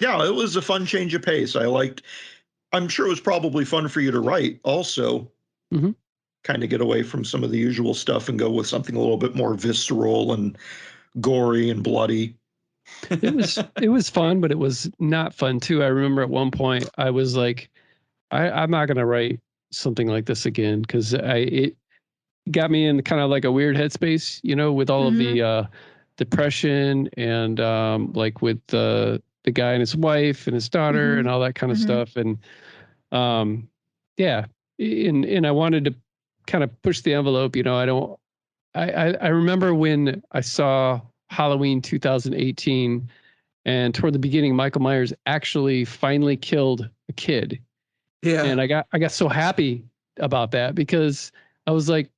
Yeah, it was a fun change of pace. I'm sure it was probably fun for you to write also. Kind of get away from some of the usual stuff and go with something a little bit more visceral and gory and bloody. It was fun, but it was not fun too. I remember at one point I was like, I'm not going to write something like this again, because it got me in kind of like a weird headspace, with all of the depression and like with the guy and his wife and his daughter and all that kind of stuff. And yeah, and I wanted to kind of push the envelope. I remember when I saw Halloween 2018, and toward the beginning, Michael Myers actually finally killed a kid. Yeah. And I got so happy about that, because I was like,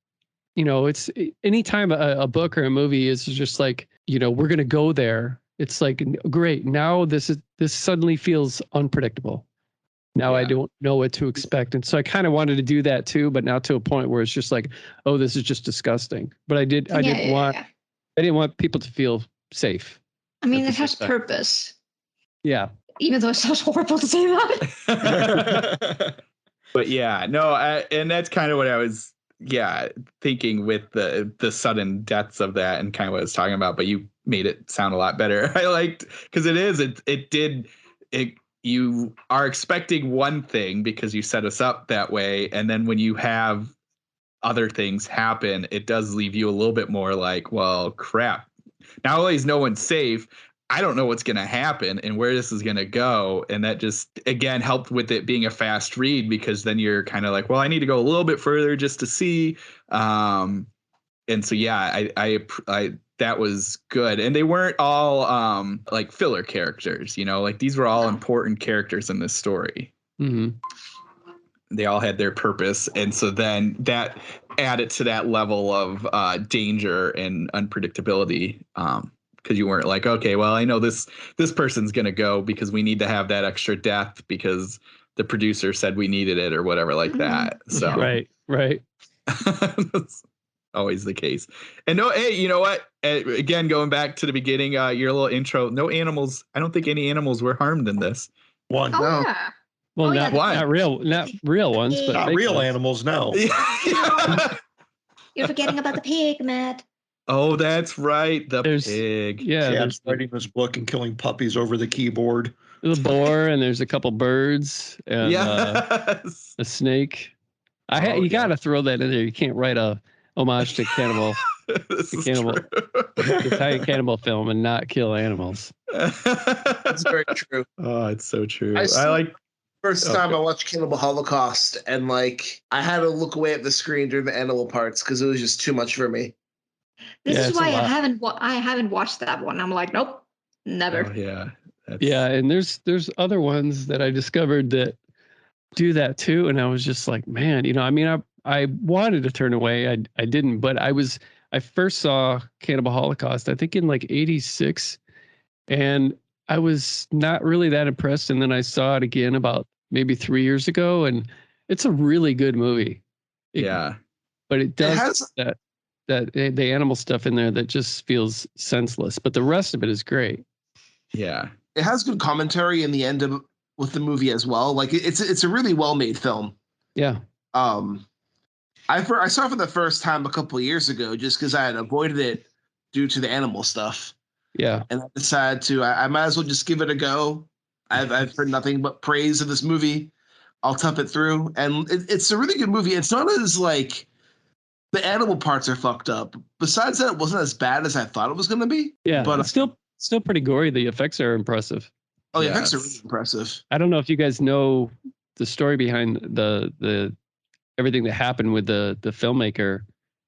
it's anytime a book or a movie is just like, we're going to go there. It's like, great. Now this suddenly feels unpredictable. Now I don't know what to expect. And so I kind of wanted to do that too, but not to a point where it's just like, oh, this is just disgusting. But I didn't want people to feel safe. I mean, it has purpose. Yeah. Even though it sounds horrible to say that. But yeah, no, and that's kind of what I was, thinking with the sudden deaths of that and kind of what I was talking about. But you made it sound a lot better. I liked, because you are expecting one thing because you set us up that way, and then when you have other things happen, it does leave you a little bit more like, well, crap. Not only is no one safe, I don't know what's going to happen and where this is going to go. And that just, again, helped with it being a fast read, because then you're kind of like, well, I need to go a little bit further just to see. And so, yeah, I that was good. And they weren't all like filler characters, like these were all important characters in this story. They all had their purpose. And so then that added to that level of danger and unpredictability. Because you weren't like, okay, well, I know this person's going to go because we need to have that extra death because the producer said we needed it or whatever like that. So right. That's always the case. And no, hey, you know what? Again, going back to the beginning, your little intro, no animals. I don't think any animals were harmed in this. One. Oh, No. yeah. Well, not real ones, but Not real animals, no. You're forgetting about the pig, Matt. Oh, that's right. There's pig. Yeah. Chad's writing this book and killing puppies over the keyboard. The boar, and there's a couple birds and a snake. You got to throw that in there. You can't write a homage to Cannibal, the Italian Cannibal film, and not kill animals. That's very true. Oh, it's so true. I like first time Okay. I watched Cannibal Holocaust, and like I had to look away at the screen during the animal parts because it was just too much for me. This Yeah, is it's a why lot. I haven't watched that one. I'm like, nope, never. Oh, yeah. Yeah, and there's other ones that I discovered that do that too, and I was just like, man, I mean, I wanted to turn away, I didn't, but I first saw Cannibal Holocaust, I think in like '86, and I was not really that impressed, and then I saw it again about maybe 3 years ago, and it's a really good movie. Yeah. But it does has- that the animal stuff in there that just feels senseless, but the rest of it is great. Yeah. It has good commentary in the end with the movie as well. Like it's a really well made film. Yeah. I saw it for the first time a couple of years ago just because I had avoided it due to the animal stuff. Yeah. And I decided I might as well just give it a go. I've heard nothing but praise of this movie. I'll tough it through, and it's a really good movie. It's not as like the animal parts are fucked up. Besides that, it wasn't as bad as I thought it was going to be. Yeah, but it's still pretty gory. The effects are impressive. the Yes. effects are really impressive. I don't know if you guys know the story behind the everything that happened with the filmmaker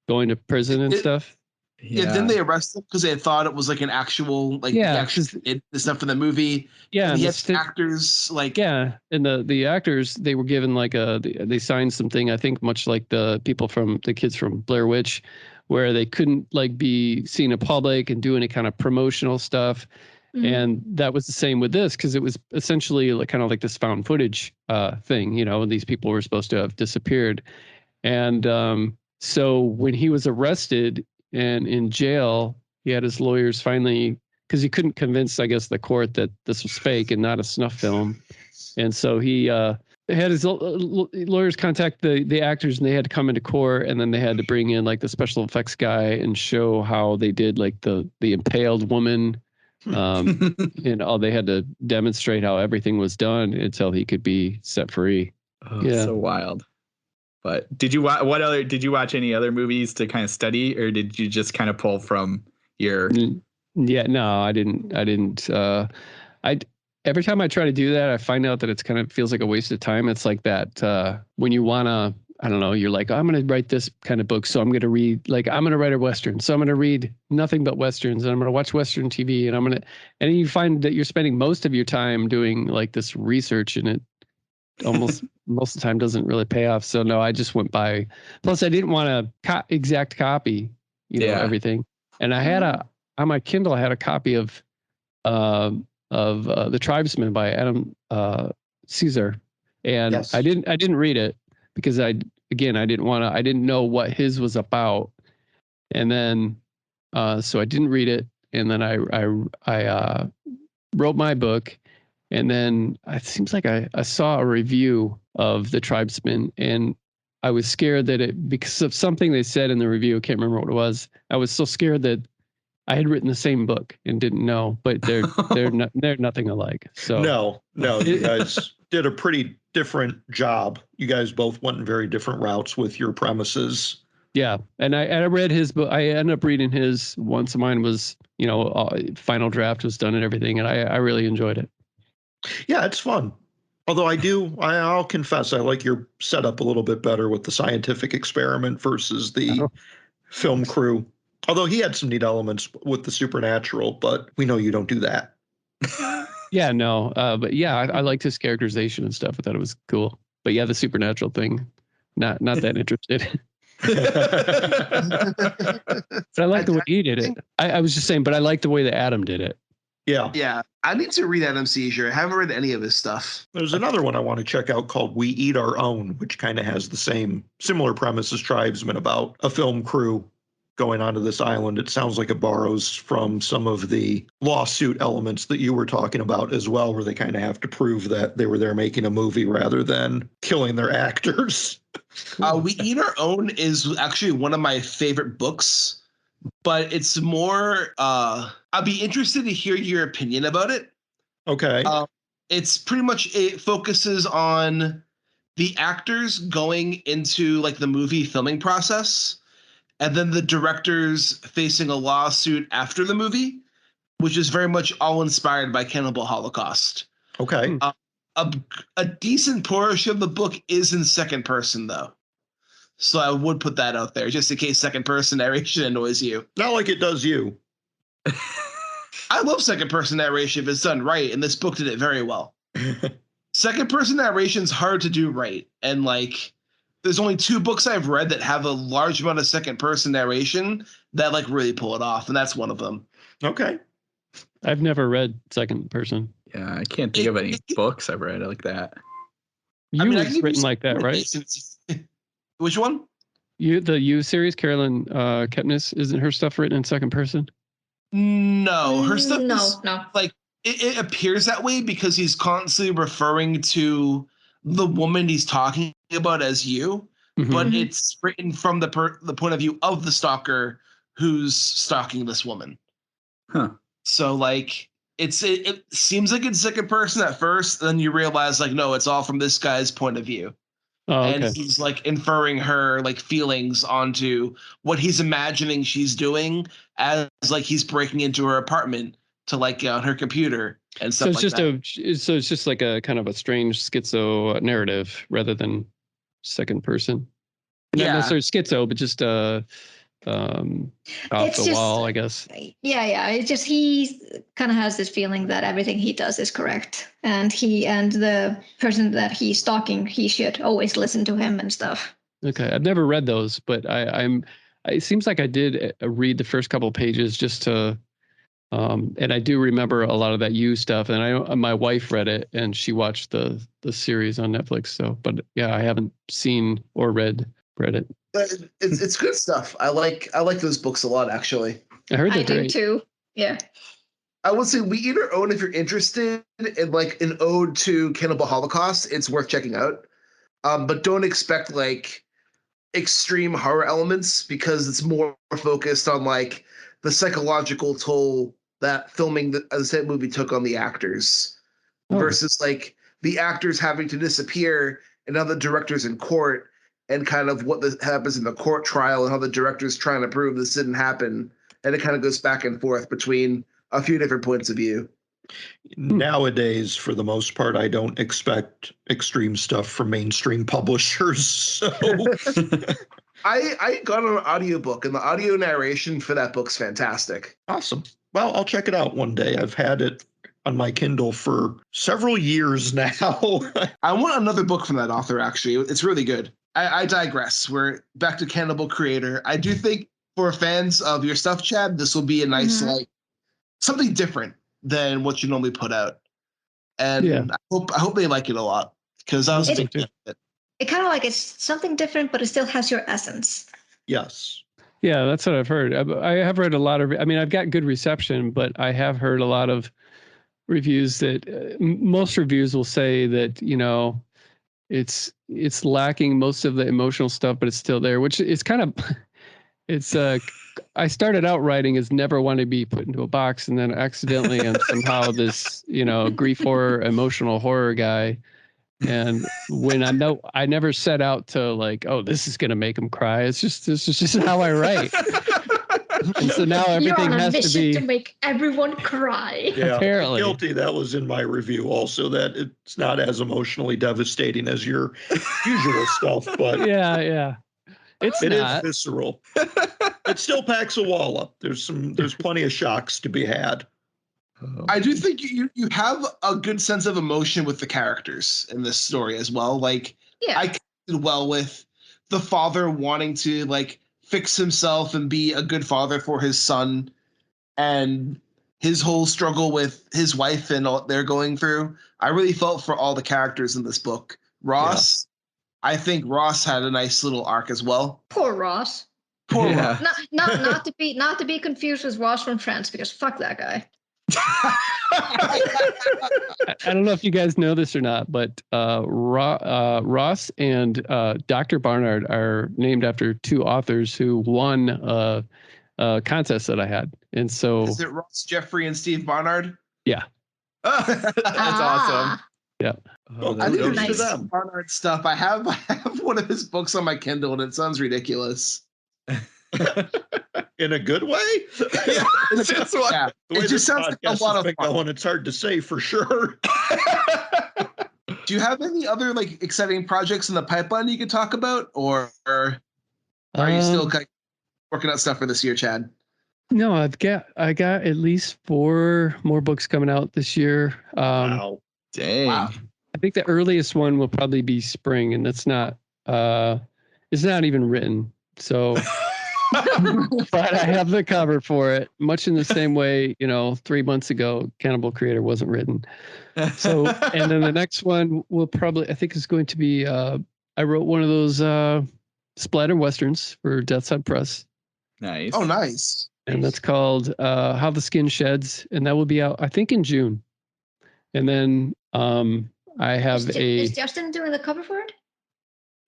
going to prison and stuff. Yeah. Then they arrested him because they thought it was like an actual he actually did the stuff for the movie. Yeah, and he had actors like and the actors, they were given like they signed something, I think much like the kids from Blair Witch, where they couldn't like be seen in public and do any kind of promotional stuff. Mhm. And that was the same with this, because it was essentially like kind of like this found footage thing, and these people were supposed to have disappeared. And so when he was arrested and in jail, he had his lawyers finally, because he couldn't convince, I guess, the court that this was fake and not a snuff film. And so he had his lawyers contact the actors, and they had to come into court, and then they had to bring in like the special effects guy and show how they did like the impaled woman. And they had to demonstrate how everything was done until he could be set free. Oh, so wild. But did you watch any other movies to kind of study, or did you just kind of pull from your? Yeah, no, I didn't. Every time I try to do that, I find out that it's kind of feels like a waste of time. It's like that when you wanna, I don't know, you're like, I'm gonna write this kind of book, so I'm gonna read, like, I'm gonna write a Western, so I'm gonna read nothing but Westerns, and I'm gonna watch Western TV, and you find that you're spending most of your time doing like this research, and it almost most of the time doesn't really pay off. So no, I just went by. Plus, I didn't want a exact copy, everything. And I had on my Kindle, I had a copy of The Tribesman by Adam Caesar, and Yes. I didn't read it because I didn't know what his was about, and then so I didn't read it, and then I wrote my book. And then it seems like I saw a review of The Tribesman, and I was scared that because of something they said in the review, I can't remember what it was. I was so scared that I had written the same book and didn't know, but they're nothing alike. So no, you guys did a pretty different job. You guys both went in very different routes with your premises. Yeah, and I read his book. I ended up reading his once mine was, final draft was done and everything, and I really enjoyed it. Yeah, it's fun. Although I'll confess, I like your setup a little bit better with the scientific experiment versus the film crew. Although he had some neat elements with the supernatural, but we know you don't do that. Yeah, no. But yeah, I liked his characterization and stuff. I thought it was cool. But yeah, the supernatural thing, not that interested. But I like the way he did it. I was just saying, but I like the way that Adam did it. Yeah. I need to read Adam Seizure. I haven't read any of his stuff. There's another one I want to check out called We Eat Our Own, which kind of has the similar premise as Tribesman, about a film crew going onto this island. It sounds like it borrows from some of the lawsuit elements that you were talking about as well, where they kind of have to prove that they were there making a movie rather than killing their actors. We Eat Our Own is actually one of my favorite books. But it's more, I'd be interested to hear your opinion about it. Okay. It's pretty much, it focuses on the actors going into like the movie filming process, and then the directors facing a lawsuit after the movie. which is very much all inspired by Cannibal Holocaust. Okay. A decent portion of the book is in second person, though. So I would put that out there, just in case second person narration annoys you. Not like it does you. I love second person narration if it's done right, and this book did it very well. Second person narration is hard to do right, and like there's only 2 books I've read that have a large amount of second person narration that like really pull it off, and that's one of them. Okay. I've never read second person. Yeah, I can't think of any books I've read like that. You was written like that, right? Which one? The You series, Carolyn Kepnes, isn't her stuff written in second person? No, her stuff No. like it appears that way because he's constantly referring to the woman he's talking about as you, but it's written from the point of view of the stalker who's stalking this woman. Huh. So like it seems like it's second person at first, then you realize like no, it's all from this guy's point of view. Oh, okay. And he's like inferring her like feelings onto what he's imagining she's doing as like he's breaking into her apartment to like on her computer and stuff So it's just like a kind of a strange schizo narrative rather than second person. Not necessarily schizo, but just off the wall, I guess. Yeah. It's just he kind of has this feeling that everything he does is correct, and the person that he's stalking, he should always listen to him and stuff. Okay, I've never read those, but I'm. It seems like I did read the first couple of pages just to, and I do remember a lot of that You stuff. And my wife read it, and she watched the series on Netflix. So, but yeah, I haven't seen or read it. It's good stuff. I like those books a lot, actually. I heard I they're do great. too. Yeah. I would say We Eat Our Own, if you're interested in like an ode to Cannibal Holocaust, it's worth checking out. But don't expect like extreme horror elements because it's more focused on like the psychological toll that filming the movie took on the actors versus like the actors having to disappear and how the director's in court and kind of what happens in the court trial and how the director's trying to prove this didn't happen. And it kind of goes back and forth between a few different points of view. Nowadays, for the most part, I don't expect extreme stuff from mainstream publishers. So I got an audiobook, and the audio narration for that book's fantastic. Awesome. Well, I'll check it out one day. I've had it on my Kindle for several years now. I want another book from that author, actually. It's really good. I digress. We're back to Cannibal Creator. I do think for fans of your stuff, Chad, this will be a nice, like, something different than what you normally put out. And I hope they like it a lot because I was a big fan of it. It kind of like it's something different, but it still has your essence. Yes. Yeah, that's what I've heard. I have read a lot of, I mean, I've got good reception, but I have heard a lot of reviews that most reviews will say that, you know, it's lacking most of the emotional stuff, but it's still there, which is kind of, it's, I started out writing as never want to be put into a box, and then accidentally I'm somehow this, you know, grief horror, emotional horror guy. And when I never set out to like, oh, this is going to make them cry. This is just how I write. And so now everything has to be to make everyone cry. Yeah, apparently. Guilty. That was in my review also, that it's not as emotionally devastating as your usual stuff, but yeah. It is visceral. It still packs a wallop. There's plenty of shocks to be had. I do think you have a good sense of emotion with the characters in this story as well. Like, I connected well with the father wanting to like fix himself and be a good father for his son, and his whole struggle with his wife and what they're going through. I really felt for all the characters in this book. Ross, I think Ross had a nice little arc as well. Poor Ross. Poor Ross. Not to be confused with Ross from Friends, because fuck that guy. I don't know if you guys know this or not, but Ross and Dr. Barnard are named after two authors who won a contest that I had. And so is it Ross Jeffrey and Steve Barnard? Yeah. That's awesome. Yeah. Oh, I didn't nice. that Barnard stuff. I have one of his books on my Kindle, and it sounds ridiculous. In a good way? Yeah, that's what. Yeah, The way it just this sounds like a podcast lot has of been fun. going, it's hard to say for sure. Do you have any other like exciting projects in the pipeline you could talk about, or are you still kind of working out stuff for this year, Chad? No, I got at least 4 more books coming out this year. Wow. Dang. Wow. I think the earliest one will probably be spring, and that's not it's not even written. So but I have the cover for it, much in the same way, 3 months ago, Cannibal Creator wasn't written. So, and then the next one will probably, I think is going to be, I wrote one of those splatter westerns for Death's Head Press. Nice. Oh, nice. And that's called How the Skin Sheds. And that will be out, I think, in June. And then I have Is Justin doing the cover for it?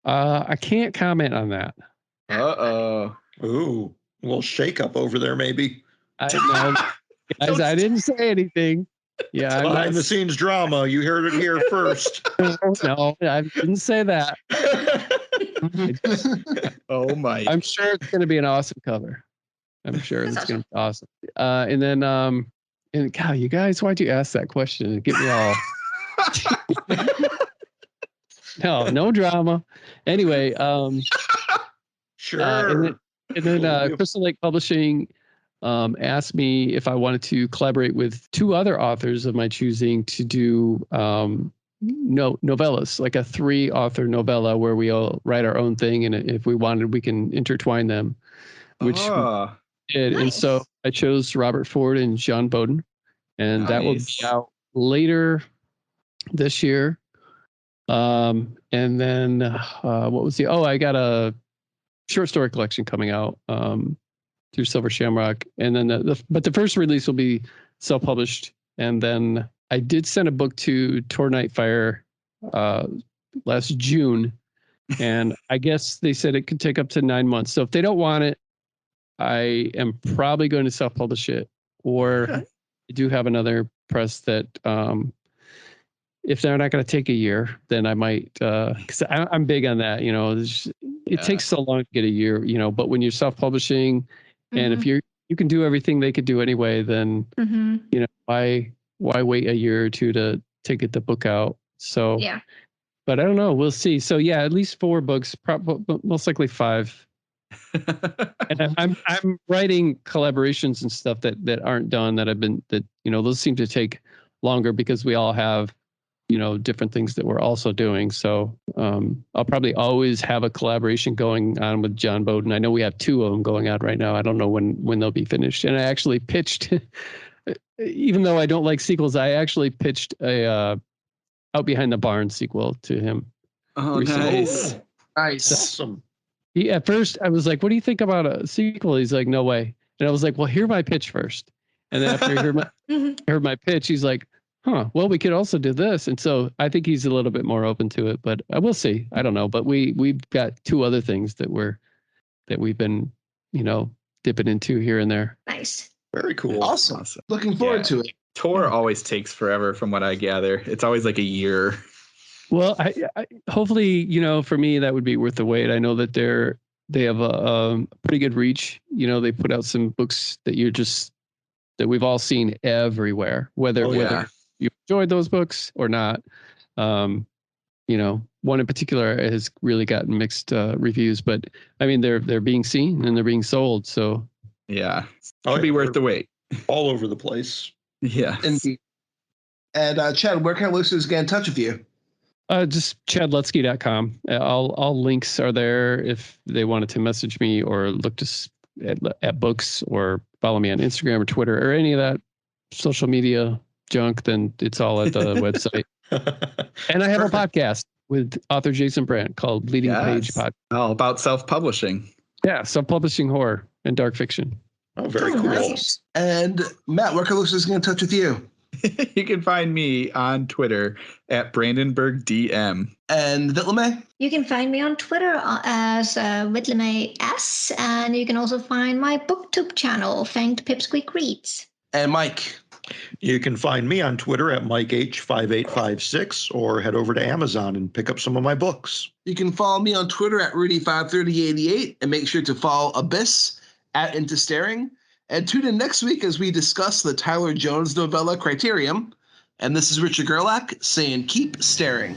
I can't comment on that. Uh-oh. Ooh, a little shakeup over there, maybe. Guys, I didn't say anything. Yeah, Behind the scenes drama. You heard it here first. No, I didn't say that. Oh my. I'm sure it's going to be an awesome cover. I'm sure it's going to be awesome. And then, and God, you guys, why'd you ask that question? Get me all. No drama. Anyway, sure. And then Crystal Lake Publishing asked me if I wanted to collaborate with 2 other authors of my choosing to do novellas, like a 3-author novella where we all write our own thing, and if we wanted, we can intertwine them, which we did. Nice. And so I chose Robert Ford and John Bowden, and that will be out later this year. And then what was I got a short story collection coming out through Silver Shamrock, and then but the first release will be self-published. And then I did send a book to Tor Nightfire last June, and I guess they said it could take up to 9 months. So if they don't want it, I am probably going to self-publish it, or I do have another press that if they're not going to take a year, then I might, because I'm big on that. It takes so long to get a year, but when you're self-publishing, and if you can do everything they could do anyway, then, why wait a year or 2 to get the book out? So, yeah. But I don't know. We'll see. So yeah, at least 4 books, most likely 5. And I'm writing collaborations and stuff that aren't done, that those seem to take longer because we all have, different things that we're also doing. So I'll probably always have a collaboration going on with John Bowden. I know we have 2 of them going on right now. I don't know when they'll be finished. And I actually pitched, even though I don't like sequels, I actually pitched a Out Behind the Barn sequel to him. Oh, recently. nice. Nice. Awesome. At first I was like, what do you think about a sequel? He's like, no way. And I was like, well, hear my pitch first. And then after he heard my pitch, he's like, well, we could also do this. And so I think he's a little bit more open to it, but we'll see. I don't know. But we've got 2 other things that we've been, dipping into here and there. Nice. Very cool. Awesome. Looking forward to it. Tor always takes forever from what I gather. It's always like a year. Well, I hopefully, for me, that would be worth the wait. I know that they have a pretty good reach. They put out some books that we've all seen everywhere, whether you enjoyed those books or not. One in particular has really gotten mixed reviews, but I mean, they're being seen and they're being sold. So yeah, it'll be worth the wait. All over the place. Yeah. Indeed. And Chad, where can listeners get in touch with you? Just chadlutzke.com. All links are there if they wanted to message me or look at books or follow me on Instagram or Twitter or any of that social media junk, then it's all at the website. And I have a podcast with author Jason Brandt called Leading Page Podcast. All about self-publishing. Yeah, self-publishing horror and dark fiction. Oh, very cool. Nice. And Matt, where can listeners get in touch with you? You can find me on Twitter at BrandenburgDM. And Vitlame? You can find me on Twitter as Vitlame S, and you can also find my booktube channel, Fanged Pipsqueak Reads. And Mike? You can find me on Twitter at MikeH5856 or head over to Amazon and pick up some of my books. You can follow me on Twitter at Rudy53088 and make sure to follow Abyss at Into Staring. And tune in next week as we discuss the Tyler Jones novella Criterium. And this is Richard Gerlach saying keep staring.